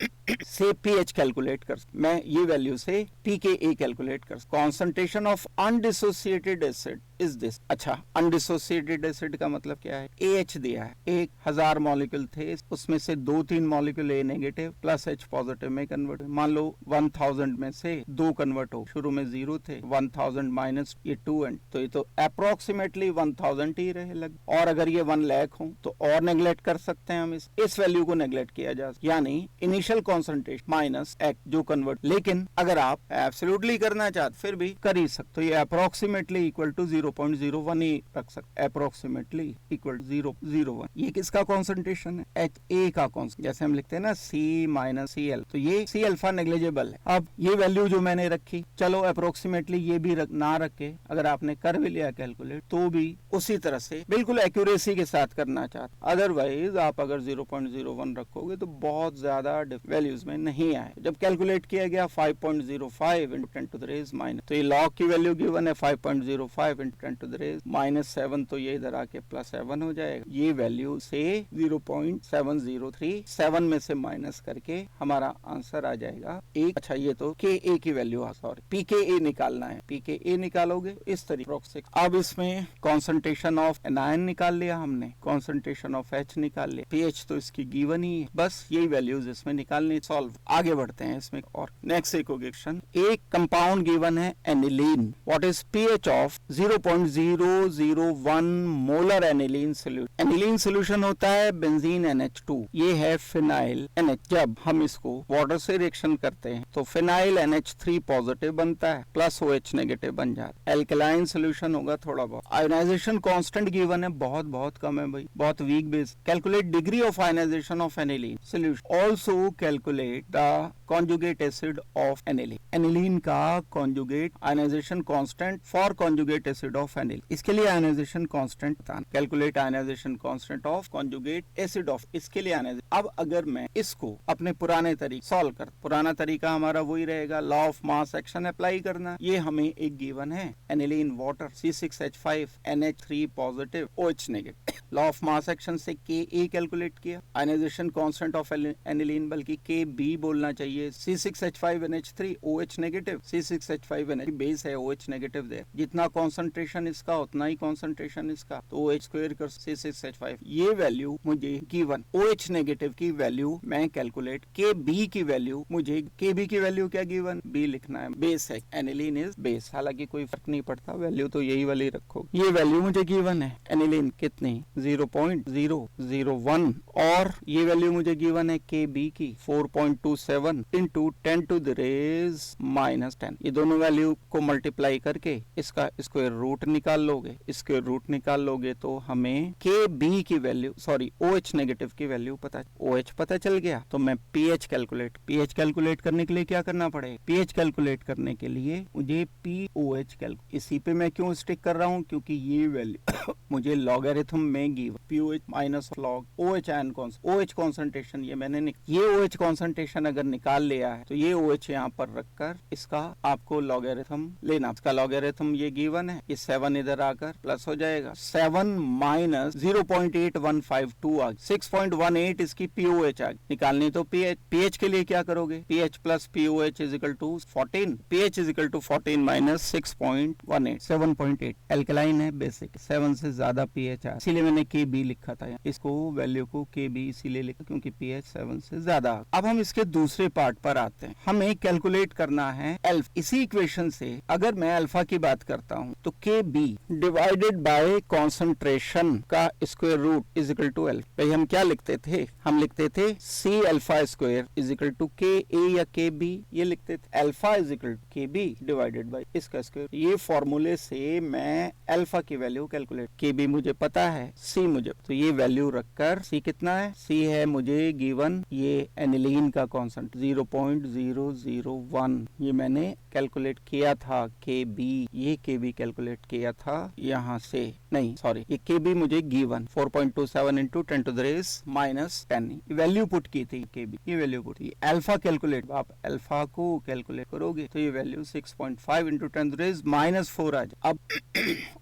से pH कैलकुलेट कर, मैं ये वैल्यू से pKa कैलकुलेट कर। Concentration of undissociated acid is this. अच्छा, अनडिसोसिएटेड एसिड का मतलब क्या है? AH दिया है, 1000 मॉलिक्यूल थे, उसमें से 2-3 molecule A negative plus H positive में कन्वर्ट। मान लो 1000 में से 2 कन्वर्ट हो, शुरू में 0 थे, 1000 माइनस ये 2 एंड तो ये तो अप्रोक्सीमेटली 1000 ही रहे लग। और अगर ये 1 लाख हो तो और नेग्लेक्ट कर सकते हैं हम, इस वैल्यू को नेग्लेक्ट किया जा सकता, यानी इनिशियल कॉन्सेंट्रेशन माइनस H जो कन्वर्ट। लेकिन अगर आप एब्सोल्युटली करना चाहते फिर भी कर ही सकते, तो ये अप्रोक्सीमेटली इक्वल टू 0.01 ही रख सकते, अप्रोक्सीमेटली इक्वल टू 0.01। ये किसका कॉन्सेंट्रेशन है? HA का कॉन्सेंट्रेशन। जैसे हम लिखते हैं ना C माइनस Cl, तो ये C अल्फा नेग्लिजिबल है। अब ये वैल्यू जो मैंने रखी, चलो अप्रोक्सीमेटली ये भी ना रख के अगर आपने कर भी लिया कैलकुलेट तो भी उसी तरह से बिल्कुल एक्यूरेसी के साथ करना चाहते। अदरवाइज आप अगर 0.01 रखोगे तो बहुत ज्यादा वैल्यूज में नहीं आए। जब कैलकुलेट किया गया 5.05 into 10 to the raise minus, तो ये लॉग की वैल्यू गिवन है 5.05 इंटू 10 टू द रेज -7, तो ये इधर आके +7 हो जाएगा। ये वैल्यू से 0.703 7 में से माइनस करके हमारा आंसर आ जाएगा 1। अच्छा, ये तो Ka की वैल्यू सॉरी pKa निकालना है, pKa निकालोगे इस तरीके से। अब इसमें कॉन्सेंट्रेशन ऑफ एनायन निकाल लिया हमने, कॉन्सेंट्रेशन ऑफ H निकाल लिया, pH तो इसकी गिवन ही है, बस यही वैल्यूज इसमें निकालनी। सॉल्व आगे बढ़ते हैं इसमें। और नेक्स्ट इक्वेशन, एक कंपाउंड गिवन है aniline, what is pH of 0.001 molar aniline solution. Aniline solution होता है बेंजीन NH2, ये है फिनाइल NH। जब हम इसको वाटर से रिएक्शन करते हैं तो फिनाइल NH3 पॉजिटिव बनता है प्लस OH नेगेटिव बन जाता है। एल्कलाइन सोल्यूशन होगा थोड़ा बहुत। आयोनाइजेशन कांस्टेंट गिवन है, बहुत कम है भाई, बहुत weak base. Calculate degree of ionisation of aniline solution. Also calculate the conjugate acid of aniline. Aniline का conjugate ionisation constant for conjugate acid of aniline. इसके लिए आयोनाइजेशन कांस्टेंट बताना। Calculate ionisation constant of conjugate acid of, इसके लिए ionisation. अब अगर मैं इसको अपने पुराने तरीके सॉल्व कर, पुराना तरीका हमारा वही रहेगा, law of mass action apply करना। ये हमें एक गिवन है aniline water C6H5 NH3 positive OH negative. Law of mass action से Ka कैलकुलेट किया, आयोनाइजेशन कांस्टेंट ऑफ एनिलीन बल्कि Kb बोलना चाहिए। C6H5 NH3 OH negative, C6H5 NH base है, OH नेगेटिव दे, जितना कॉन्सेंट्रेशन इसका उतना ही कॉन्सेंट्रेशन इसका, तो OH स्क्वायर कर C6H5। ये वैल्यू मुझे गिवन, OH नेगेटिव की वैल्यू मैं कैलकुलेट, Kb की वैल्यू मुझे, Kb की वैल्यू क्या गिवन, B लिखना है, बेस है, एनिलीन इज बेस। हालांकि कोई फर्क नहीं पड़ता, वैल्यू तो यही वाली रखो। ये वैल्यू मुझे गिवन है, एनिलीन कितनी 0.001, और ये वैल्यू मुझे गिवन है Kb की 4.27 इंटू 10 टू द रेज -10। ये दोनों वैल्यू को मल्टीप्लाई करके इसका स्क्वायर रूट निकाल लोगे, स्क्वायर रूट निकाल लोगे तो हमें Kb की वैल्यू, सॉरी OH नेगेटिव की वैल्यू पता, OH पता चल गया। तो मैं pH कैलकुलेट करने के लिए क्या करना पड़ेगा? pH कैलकुलेट करने के लिए मुझे POH इसी पे मैं क्यों स्टिक कर रहा हूँ, क्योंकि ये वैल्यू मुझे लॉगरिथम में given POH minus log OH ion OH concentration, ये मैंने ये OH कॉन्सेंट्रेशन अगर निकाल लिया है तो ये OH यहाँ पर रखकर इसका आपको लॉगरिथम लेना। इसका लॉगरिथम ये गिवन है, ये 7 इधर आकर प्लस हो जाएगा, 7 माइनस 0.8152 आ 6.18 इसकी POH आ निकालनी। तो pH के लिए क्या करोगे, pH plus POH is equal to 14, pH is equal to 14 minus 6.18 7.8। Alkaline है बेसिक, 7 से ज्यादा pH है, इसीलिए मैंने Kb लिखा था, इसको वैल्यू को Kb इसीलिए लिखा क्योंकि pH 7 से ज्यादा। अब हम इसके दूसरे पार्ट पर आते हैं, हमें कैलकुलेट करना है अल्फा। इसी इक्वेशन से अगर मैं अल्फा की बात करता हूँ तो Kb डिवाइडेड बाय कॉन्सेंट्रेशन का square root is equal to alpha. भाई हम क्या लिखते थे, हम लिखते थे C alpha square is equal to Ka या Kb, ये लिखते थे alpha is equal to Kb divided by इसका स्क्वायर। ये फॉर्मूले से मैं अल्फा की वैल्यू कैलकुलेट, Kb मुझे पता है, C मुझे, तो ये वैल्यू रखकर C कितना है, C है मुझे गिवन ये एनिलीन एनिलीन का कांस्टेंट 0.001 ये मैंने कैलकुलेट किया था Kb, ये Kb कैलकुलेट किया था यहाँ से, नहीं सॉरी, ये Kb मुझे given 4.27 into 10 to the raise -10 value put की थी Kb, ये वैल्यू पुट की। अल्फा कैलकुलेट, आप अल्फा को कैलकुलेट करोगे तो ये value 6.5 into 10 to the raise -4 आ जाए। अब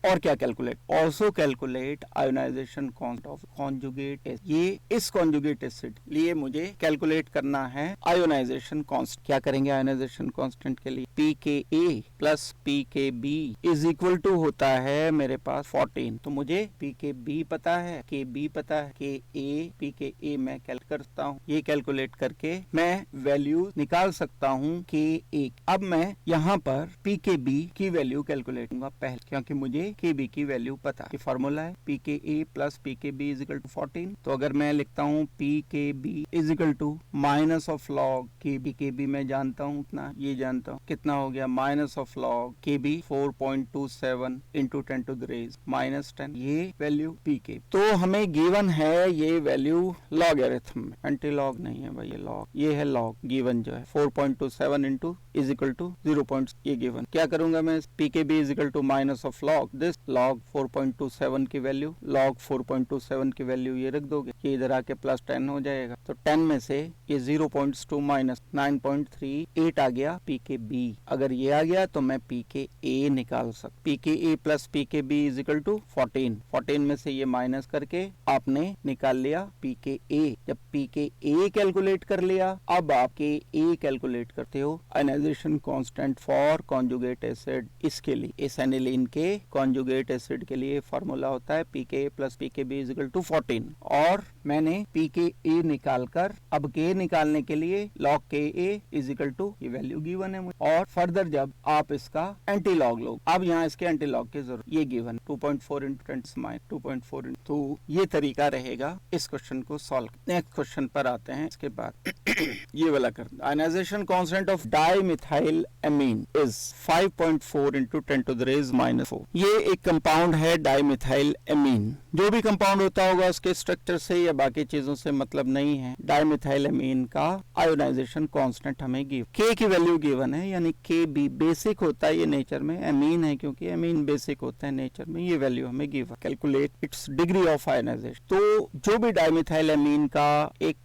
और क्या calculate, also calculate ionisation constant of conjugate acid. ये इस कॉन्जुगेट एसिड लिए मुझे कैलकुलेट करना है आयोनाइजेशन कांस्टेंट। क्या करेंगे आयोनाइजेशन कांस्टेंट के लिए, pKa plus pKb is equal to होता है मेरे पास 14, तो मुझे pKb पता है, Kb पता है, pKa मैं कैलकुलेट करता हूँ, ये कैलकुलेट करके मैं वैल्यू निकाल सकता हूँ Ka। अब मैं यहाँ पर pKb की वैल्यू कैलकुलेट करूंगा पहले, क्योंकि मुझे Kb की वैल्यू पता है। फॉर्मूला है pKa plus pKb is equal to 14, तो अगर मैं लिखता हूँ pKb is equal to minus of log Kb, Kb मैं जानता हूँ उतना, ये जानता हूँ, कितना हो गया minus of log Kb 4.27 into 10 to the raise -10, ये वैल्यू pK। तो हमें गिवन है ये वैल्यू लॉगरिथम में, एंटी लॉग नहीं है भाई, ये लॉग, ये है लॉग गिवन जो है 4.27 इंटू इज इक्वल टू 0. ये गिवन, क्या करूंगा मैं, pKb is equal to minus of log this log 4.27 की वैल्यू, लॉग 4.27 की वैल्यू ये रख दोगे, ये इधर आके +10 हो जाएगा, तो 10 में से ये 0.2 माइनस 9.38 आ गया pKb। अगर ये आ गया तो मैं pKa निकाल सकता, pKa plus pKb is equal to 14 में से ये माइनस करके आपने निकाल लिया pKa। जब pKa कैलकुलेट कर लिया, अब आप Ka कैलकुलेट करते हो, ionization constant for conjugate acid. इसके लिए इस एनिलीन के कॉन्जुगेट एसिड के लिए फॉर्मूला होता है pKa plus pKb is equal to 14, और मैंने pKa निकालकर अब K निकालने के लिए log Ka is equal to ये वैल्यू गिवन है मुझे, और फर्दर जब आप इसका एंटी लॉग लो, अब यहाँ इसके एंटी लॉग की जरूरत, ये गिवन 2.4 इंटू 10 2.4, तो ये तरीका रहेगा इस क्वेश्चन को सॉल्व। नेक्स्ट क्वेश्चन पर आते हैं, इसके बाद ये वाला कर, ionization constant of dimethyl amine is 5.4 into 10 to the raise -4। ये एक कंपाउंड है डाइमिथाइल एमीन, जो भी कंपाउंड होता होगा उसके स्ट्रक्चर से या बाकी चीजों से मतलब नहीं है। डाइमिथाइल एमीन का आयोनाइजेशन कांस्टेंट हमें गिव, K की वैल्यू गिवन है, यानी Kb बेसिक होता है ये नेचर में, एमीन है क्योंकि एमीन बेसिक होता है नेचर में, ये वैल्यू हमें given. Calculate its degree of ionization, तो जो भी डाइमिथाइल एमीन का एक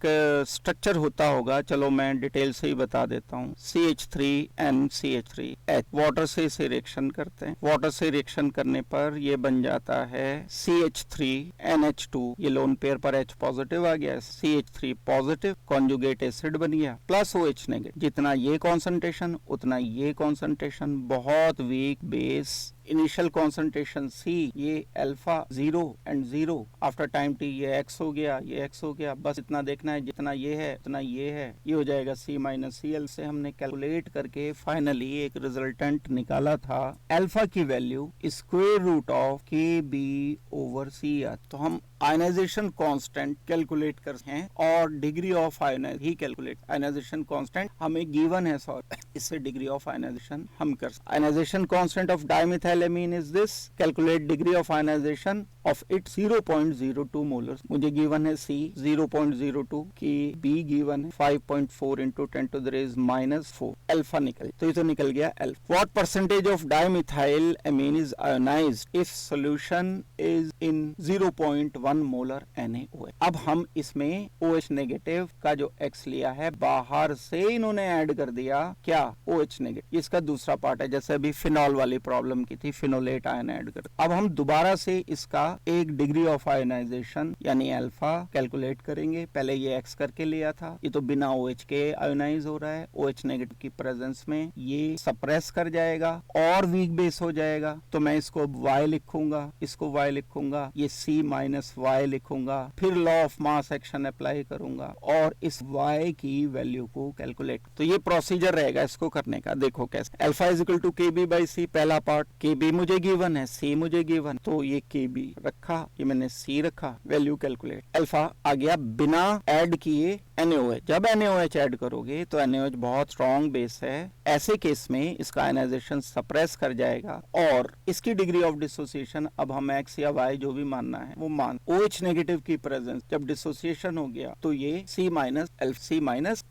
स्ट्रक्चर होता होगा, चलो मैं डिटेल से ही बता देता हूँ, CH3NCH3H, वाटर से इसे रिएक्शन करते हैं, वाटर से रिएक्शन करने पर ये बन जाता है CH3NH2, ये लोन पेयर पर H पॉजिटिव आ गया, CH3 पॉजिटिव कॉन्जुगेट एसिड बन गया, प्लस OH नेगेटिव। जितना ये कॉन्सेंट्रेशन उतना ये कॉन्सेंट्रेशन, बहुत weak base, initial concentration C, ये alpha 0 and 0, after time T ये X हो गया, ये X हो गया, बस इतना देखना है, जितना ये है उतना ये है, ये हो जाएगा C माइनस Cl। से हमने कैलकुलेट करके फाइनली एक रिजल्टेंट निकाला था, अल्फा की value square root of Kb over Cr। तो हम आयोनाइजेशन कांस्टेंट कैलकुलेट करते हैं और डिग्री ऑफ आयोनाइज ही कैलकुलेट, आयोनाइजेशन कांस्टेंट हमें गिवन है, सॉरी इससे डिग्री ऑफ आयोनाइजेशन हम कर सकते। Ionisation constant of dimethylamine is this, calculate degree of ionisation of it 0.02 molar, मुझे गिवन है C 0.02 की, B गिवन है 5.4 into 10 to the raise -4, alpha निकल, तो ये तो निकल गया alpha. What percentage of dimethyl amine is ionised if solution is in 0.1 molar NaOH। अब हम इसमें OH नेगेटिव का जो X लिया है बाहर से इन्होंने ऐड कर दिया, क्या OH नेगेटिव, इसका दूसरा पार्ट है, जैसे अभी फिनॉल वाली प्रॉब्लम की थी, फिनोलेट आयन ऐड कर। अब हम दोबारा से इसका एक डिग्री ऑफ आयोनाइजेशन यानी अल्फा कैलकुलेट करेंगे, पहले ये X करके लिया था, ये तो बिना OH के आयोनाइज हो रहा है, OH नेगेटिव की प्रेजेंस में ये सप्रेस कर जाएगा और वीक बेस हो जाएगा, तो मैं इसको Y लिखूंगा, इसको Y लिखूंगा, ये C माइनस Y लिखूंगा, फिर law of mass action apply करूंगा और इस Y की वैल्यू को कैलकुलेट, तो ये प्रोसीजर रहेगा इसको करने का। देखो कैसे, alpha is equal to Kb by C, पहला पार्ट Kb मुझे गिवन है, C मुझे गिवन, तो ये Kb रखा, ये मैंने C रखा, वैल्यू कैलकुलेट, अल्फा आ गया बिना ऐड किए NaOH। जब NaOH ऐड करोगे तो NaOH बहुत स्ट्रॉन्ग बेस है, ऐसे केस में इसका आयनाइजेशन सप्रेस कर जाएगा और इसकी डिग्री ऑफ डिसोसिएशन अब हम X या Y जो भी मानना है वो मान। OH नेगेटिव की प्रेजेंस जब डिसोसिएशन हो गया तो ये C-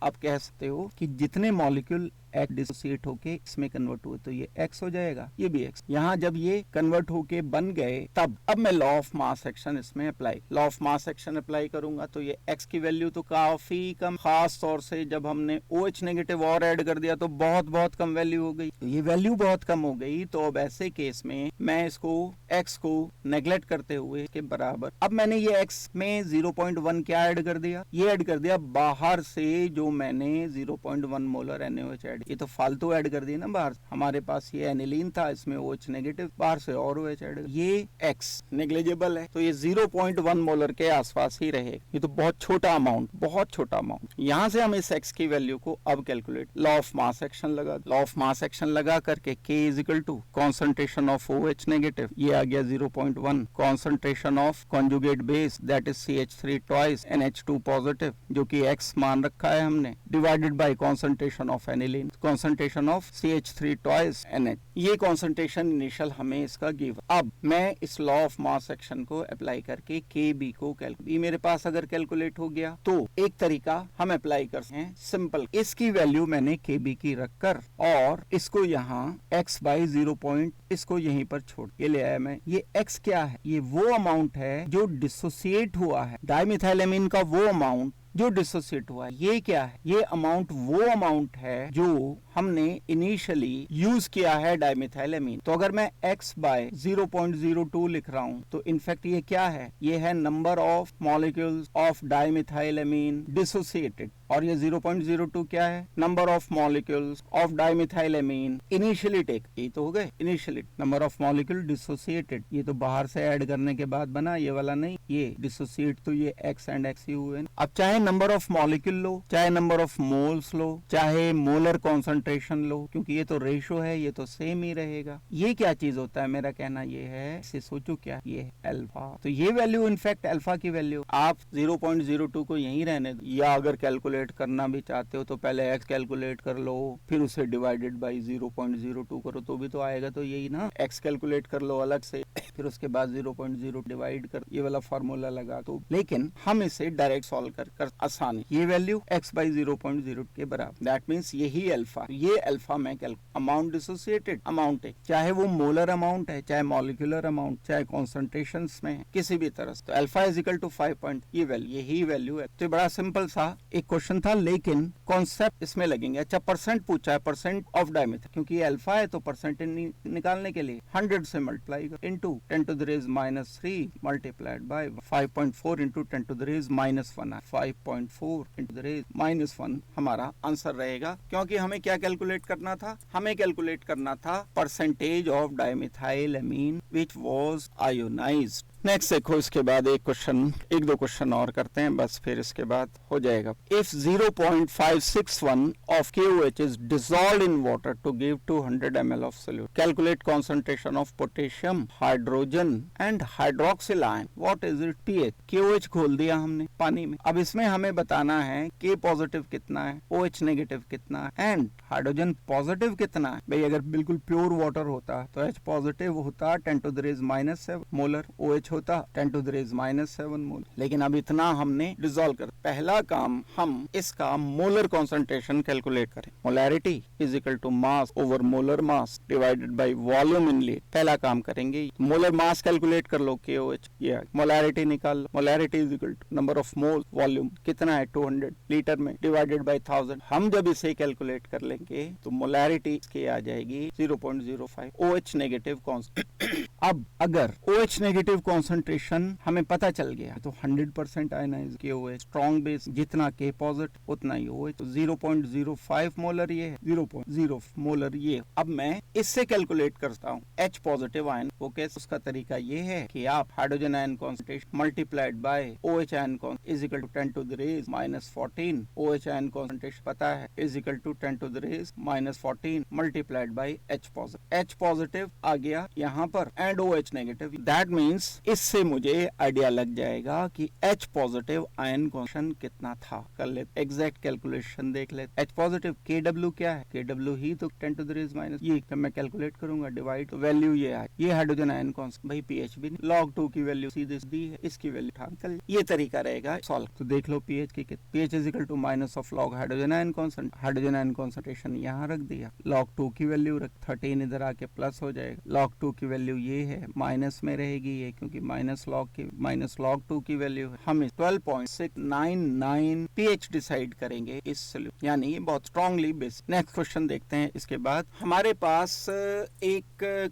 आप कह सकते हो कि जितने मॉलिक्यूल X डिसोसिएट होके इसमें कन्वर्ट हुए तो ये X हो जाएगा, ये भी X। यहाँ जब ये कन्वर्ट होके बन गए तब अब मैं लॉ ऑफ मास एक्शन इसमें apply, law of mass action apply करूंगा तो ये X की वैल्यू तो काफी कम, खास तौर से जब हमने OH नेगेटिव और ऐड कर दिया तो बहुत बहुत कम वैल्यू हो गई। तो ये वैल्यू बहुत कम हो गई तो अब ऐसे केस में मैं इसको X को नेग्लेक्ट करते हुए के बराबर, अब मैंने ये X में 0.1 क्या ऐड कर दिया, ये ऐड कर दिया बाहर से जो मैंने 0.1 मोलर NaOH ऐड, ये तो फालतू ऐड कर दिया ना बाहर। हमारे पास ये एनिलीन था, इसमें OH नेगेटिव, बाहर से और OH ऐड, ये X नेग्लिजिबल है तो ये 0.1 मोलर के आसपास ही रहेगा। ये तो बहुत छोटा अमाउंट, बहुत छोटा अमाउंट। यहाँ से हम इस X की वैल्यू को अब calculate, law of mass action लगा, लॉ ऑफ मास एक्शन लगा करके K is equal to concentration of OH negative, ये आ गया 0.1, concentration of conjugate base that is CH3 twice NH2 positive जो कि X मान रखा है हमने, divided by concentration of aniline, concentration of CH3 twice NH, ये कॉन्सेंट्रेशन इनिशियल हमें इसका गिव। अब मैं इस लॉ ऑफ मास एक्शन को अप्लाई करके KB को कैलकुलेट, मेरे पास अगर कैलकुलेट हो गया तो एक तरीका हम अप्लाई करते हैं सिंपल, इसकी वैल्यू मैंने KB की रखकर और इसको यहाँ X बाई 0 पॉइंट इसको यहीं पर छोड़ के ले आया मैं। ये X क्या है, ये वो अमाउंट है जो डिसोसिएट हुआ है, डाइमिथाइलेमिन का वो अमाउंट जो डिसोसिएट हुआ है। ये क्या है, ये अमाउंट वो अमाउंट है जो हमने इनिशियली यूज किया है डाइमिथाइलेमिन। तो अगर मैं X बाय 0.02 लिख रहा हूं तो इनफैक्ट ये क्या है, ये है number of molecules of dimethylamine dissociated, और ये 0.02 क्या है, number of molecules of dimethylamine initially take, ये तो हो गए initially number of molecule dissociated, ये तो बाहर से ऐड करने के बाद बना, ये वाला नहीं, ये डिसोसिएट तो ये X एंड X ही हुए। अब चाहे नंबर ऑफ मॉलिक्यूल लो, चाहे नंबर ऑफ मोल्स लो, चाहे मोलर कॉन्सेंट्रेशन लो, क्योंकि ये तो रेशो है, ये तो सेम ही रहेगा। ये क्या चीज होता है, मेरा कहना ये है, इसे सोचो क्या, ये है अल्फा। तो ये वैल्यू इनफैक्ट अल्फा की वैल्यू आप 0.02 को यहीं रहने दो, या अगर कैलकुलेट करना भी चाहते हो तो पहले X कैलकुलेट कर लो, फिर उसे डिवाइडेड बाई 0.02 करो तो भी तो आएगा, तो यही ना, X कैलकुलेट कर लो अलग से, फिर उसके बाद 0.0 डिवाइड कर, ये वाला फॉर्मूला लगा तो। लेकिन हम इसे डायरेक्ट सॉल्व कर आसानी, ये वैल्यू X बाई 0.0 के बराबर, दैट मीन्स यही अल्फा, ये अल्फा में अमाउंट डिसोसिएटेड अमाउंट है, चाहे वो मोलर अमाउंट है, चाहे मॉलिक्यूलर अमाउंट, चाहे कॉन्सेंट्रेशंस में है, किसी भी तरह से। तो alpha is equal to 5 point, ये वैल्यू, यही वैल्यू है। तो बड़ा सिंपल सा एक क्वेश्चन था, लेकिन कॉन्सेप्ट इसमें लगेंगे। अच्छा परसेंट पूछा है, परसेंट ऑफ डायमीटर, क्योंकि ये अल्फा है तो परसेंट निकालने के लिए 100 से मल्टीप्लाई कर into 10 to the raise -3 multiplied by 5.4 into 10 to the raise -1, 5.4 into the raise -1 हमारा आंसर रहेगा। क्योंकि हमें क्या कैलकुलेट करना था, हमें कैलकुलेट करना था percentage of dimethylamine which was ionised. Next देखो, इसके बाद एक दो क्वेश्चन और करते हैं बस, फिर इसके बाद हो जाएगा। If 0.561 of KOH is dissolved in water to give 200 ml of solute, calculate concentration of potassium, hydrogen and hydroxyl ion. What is its pH? KOH खोल दिया हमने पानी में, अब इसमें हमें बताना है K पॉजिटिव कितना है, OH नेगेटिव कितना है एंड हाइड्रोजन पॉजिटिव कितना है। भाई अगर बिल्कुल प्योर वाटर होता तो H पॉजिटिव होता 10 to the raise -7 molar, OH होता 10 टू द रेज -7 मोलर, लेकिन अब इतना हमने डिसॉल्व कर। पहला काम हम इसका मोलर कॉन्सेंट्रेशन कैलकुलेट करें, molarity is equal to mass over molar mass divided by volume in litre. पहला काम करेंगे, मोलर मास कैलकुलेट कर लो KOH, ये मोलैरिटी निकाल लो, molarity is equal to number of mole, volume कितना है 200 लीटर में, डिवाइडेड बाय 1000। हम जब इसे कैलकुलेट कर लेंगे तो मोलैरिटी इसकी आ जाएगी 0.05, OH नेगेटिव अब अगर OH नेगेटिव कॉन्सेंट्रेशन हमें पता चल गया तो 100% आयनाइज KOH, स्ट्रॉन्ग बेस जितना K पॉजिटिव उतना ही OH, तो 0.05 मोलर ये है, 0.0 मोलर ये। अब मैं इससे कैलकुलेट करता हूँ H पॉजिटिव आयन, वो कैसे, उसका तरीका ये है कि आप hydrogen ion concentration multiplied by OH ion is equal to 10 to the raise -14, OH ion concentration पता है is equal to 10 to the raise -14 multiplied by H positive. H positive आ गया यहाँ पर and and OH negative. That means इससे मुझे idea लग जाएगा कि H पॉजिटिव आयन कॉन्सेंट्रेशन कितना था। कर ले एग्जैक्ट कैलकुलेशन देख ले। H पॉजिटिव Kw क्या है, Kw ही तो 10 टू द रेज माइनस, ये मैं कैलकुलेट करूंगा डिवाइड, तो वैल्यू ये है, ये हाइड्रोजन आयन कॉन्सेंट्रेशन। भाई pH भी log 2 की वैल्यू सीधे दी है, इसकी वैल्यू निकाल, ये तरीका रहेगा सॉल्व। तो देख लो pH की, pH is equal to minus of log hydrogen ion concentration, hydrogen ion concentration यहाँ रख दिया, log 2 की वैल्यू रख, 13 इधर आके प्लस हो जाएगा, log 2 की वैल्यू ये है, माइनस में रहेगी ये, क्योंकि माइनस log 2 की वैल्यू है। हम 12.699 pH डिसाइड करेंगे इस सॉल्यूशन, यानी ये बहुत स्ट्रांगली बेस। नेक्स्ट क्वेश्चन देखते हैं। इसके बाद हमारे पास एक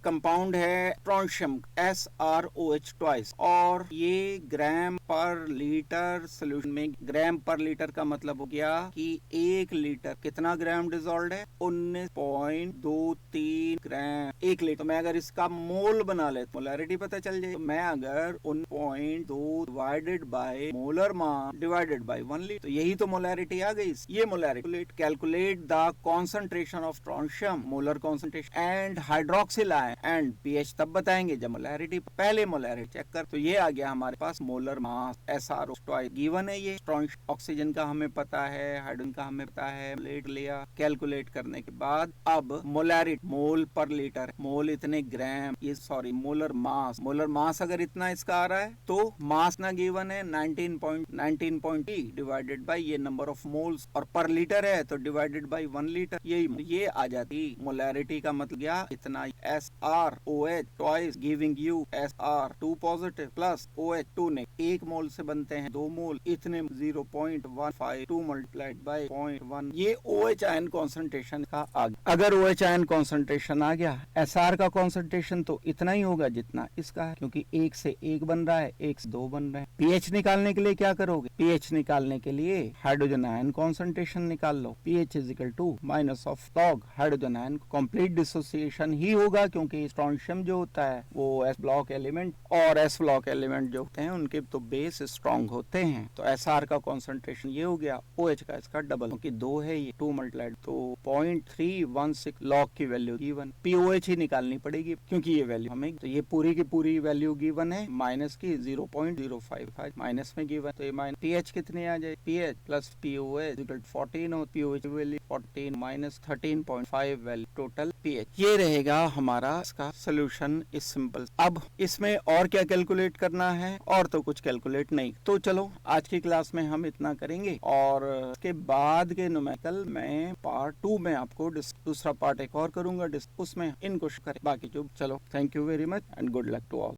कंपाउंड है स्ट्रोंशियम SrOH ट्वाइस, और ये ग्राम पर लीटर सोल्यूशन में, ग्राम पर लीटर का मतलब हो गया कि 1 लीटर कितना ग्राम डिजोल्व है, 19.23 ग्राम 1 लीटर। तो मैं अगर इसका मोल बना ले, मोलैरिटी पता चल जाए, तो मैं अगर 19.2 divided by molar mass divided bye 1 litre, तो यही तो मोलैरिटी आ गई। ये molarity calculate the concentration of strontium, molar concentration and hydroxyl ion and pH तब बताएंगे जब मोलैरिटी, पहले मोलैरिटी चेक कर। तो ये आ गया हमारे पास molar mass SrO twice given है। ये ऑक्सीजन का हमें पता है, हाइड्रोजन का हमें पता है, लेट लिया। कैलकुलेट करने के बाद अब मोलैरिटी, मोल पर लीटर, मोल इतने ग्राम, ये सॉरी मोलर मास अगर इतना इसका आ रहा है, तो मास ना गिवन है 19.3 डिवाइडेड बाय ये नंबर ऑफ मोल्स, और पर लीटर है तो डिवाइडेड बाय 1 लीटर, ये आ जाती मोलैरिटी का मतलब क्या, इतना SrOH twice giving you Sr2 positive plus OH 2 ने, 1 मोल से बनते हैं 2 मोल, इतने 0.152 मल्टीप्लाइड बाय 0.1, ये OH आयन कॉन्सेंट्रेशन का आ गया। अगर OH आयन कॉन्सेंट्रेशन आ गया, Sr का कॉन्सेंट्रेशन तो इतना ही होगा जितना इसका है, क्योंकि 1 से 1 बन रहा है, 1 से 2 बन रहे हैं। pH निकालने के लिए क्या करोगे, pH निकालने के लिए हाइड्रोजन आयन कॉन्सेंट्रेशन निकाल लो, pH is equal to minus of log hydrogen ion, complete dissociation ही होगा, क्योंकि स्ट्रोंशियम जो होता है वो S ब्लॉक एलिमेंट, और S ब्लॉक एलिमेंट जो होते हैं उनके तो बेस स्ट्रॉन्ग होते हैं। तो Sr का कॉन्सेंट्रेशन ये हो गया, OH का इसका डबल, क्योंकि 2 है ये, 2 मल्टीप्लाइड, तो 0.316 log की वैल्यू गिवन, POH ही निकालनी पड़ेगी क्योंकि ये वैल्यू हमें, तो ये पूरी की पूरी वैल्यू गिवन है, माइनस की 0.055 माइनस में गिवन, तो ये माइनस pH कितने आ जाए, pH प्लस POH इक्वल 14 हो, POH value 14 minus 13.5 value total pH, ये रहेगा हमारा इसका सोल्यूशन इस सिंपल। अब इसमें और क्या कैलकुलेट करना है, और तो कुछ कैलकुलेट नहीं। तो चलो आज की क्लास में हम इतना करेंगे, और उसके बाद के न्यूमेरिकल में पार्ट 2 में आपको दूसरा पार्ट एक और करूंगा, उसमें इनको करें बाकी जो। चलो, thank you very much and good luck to all.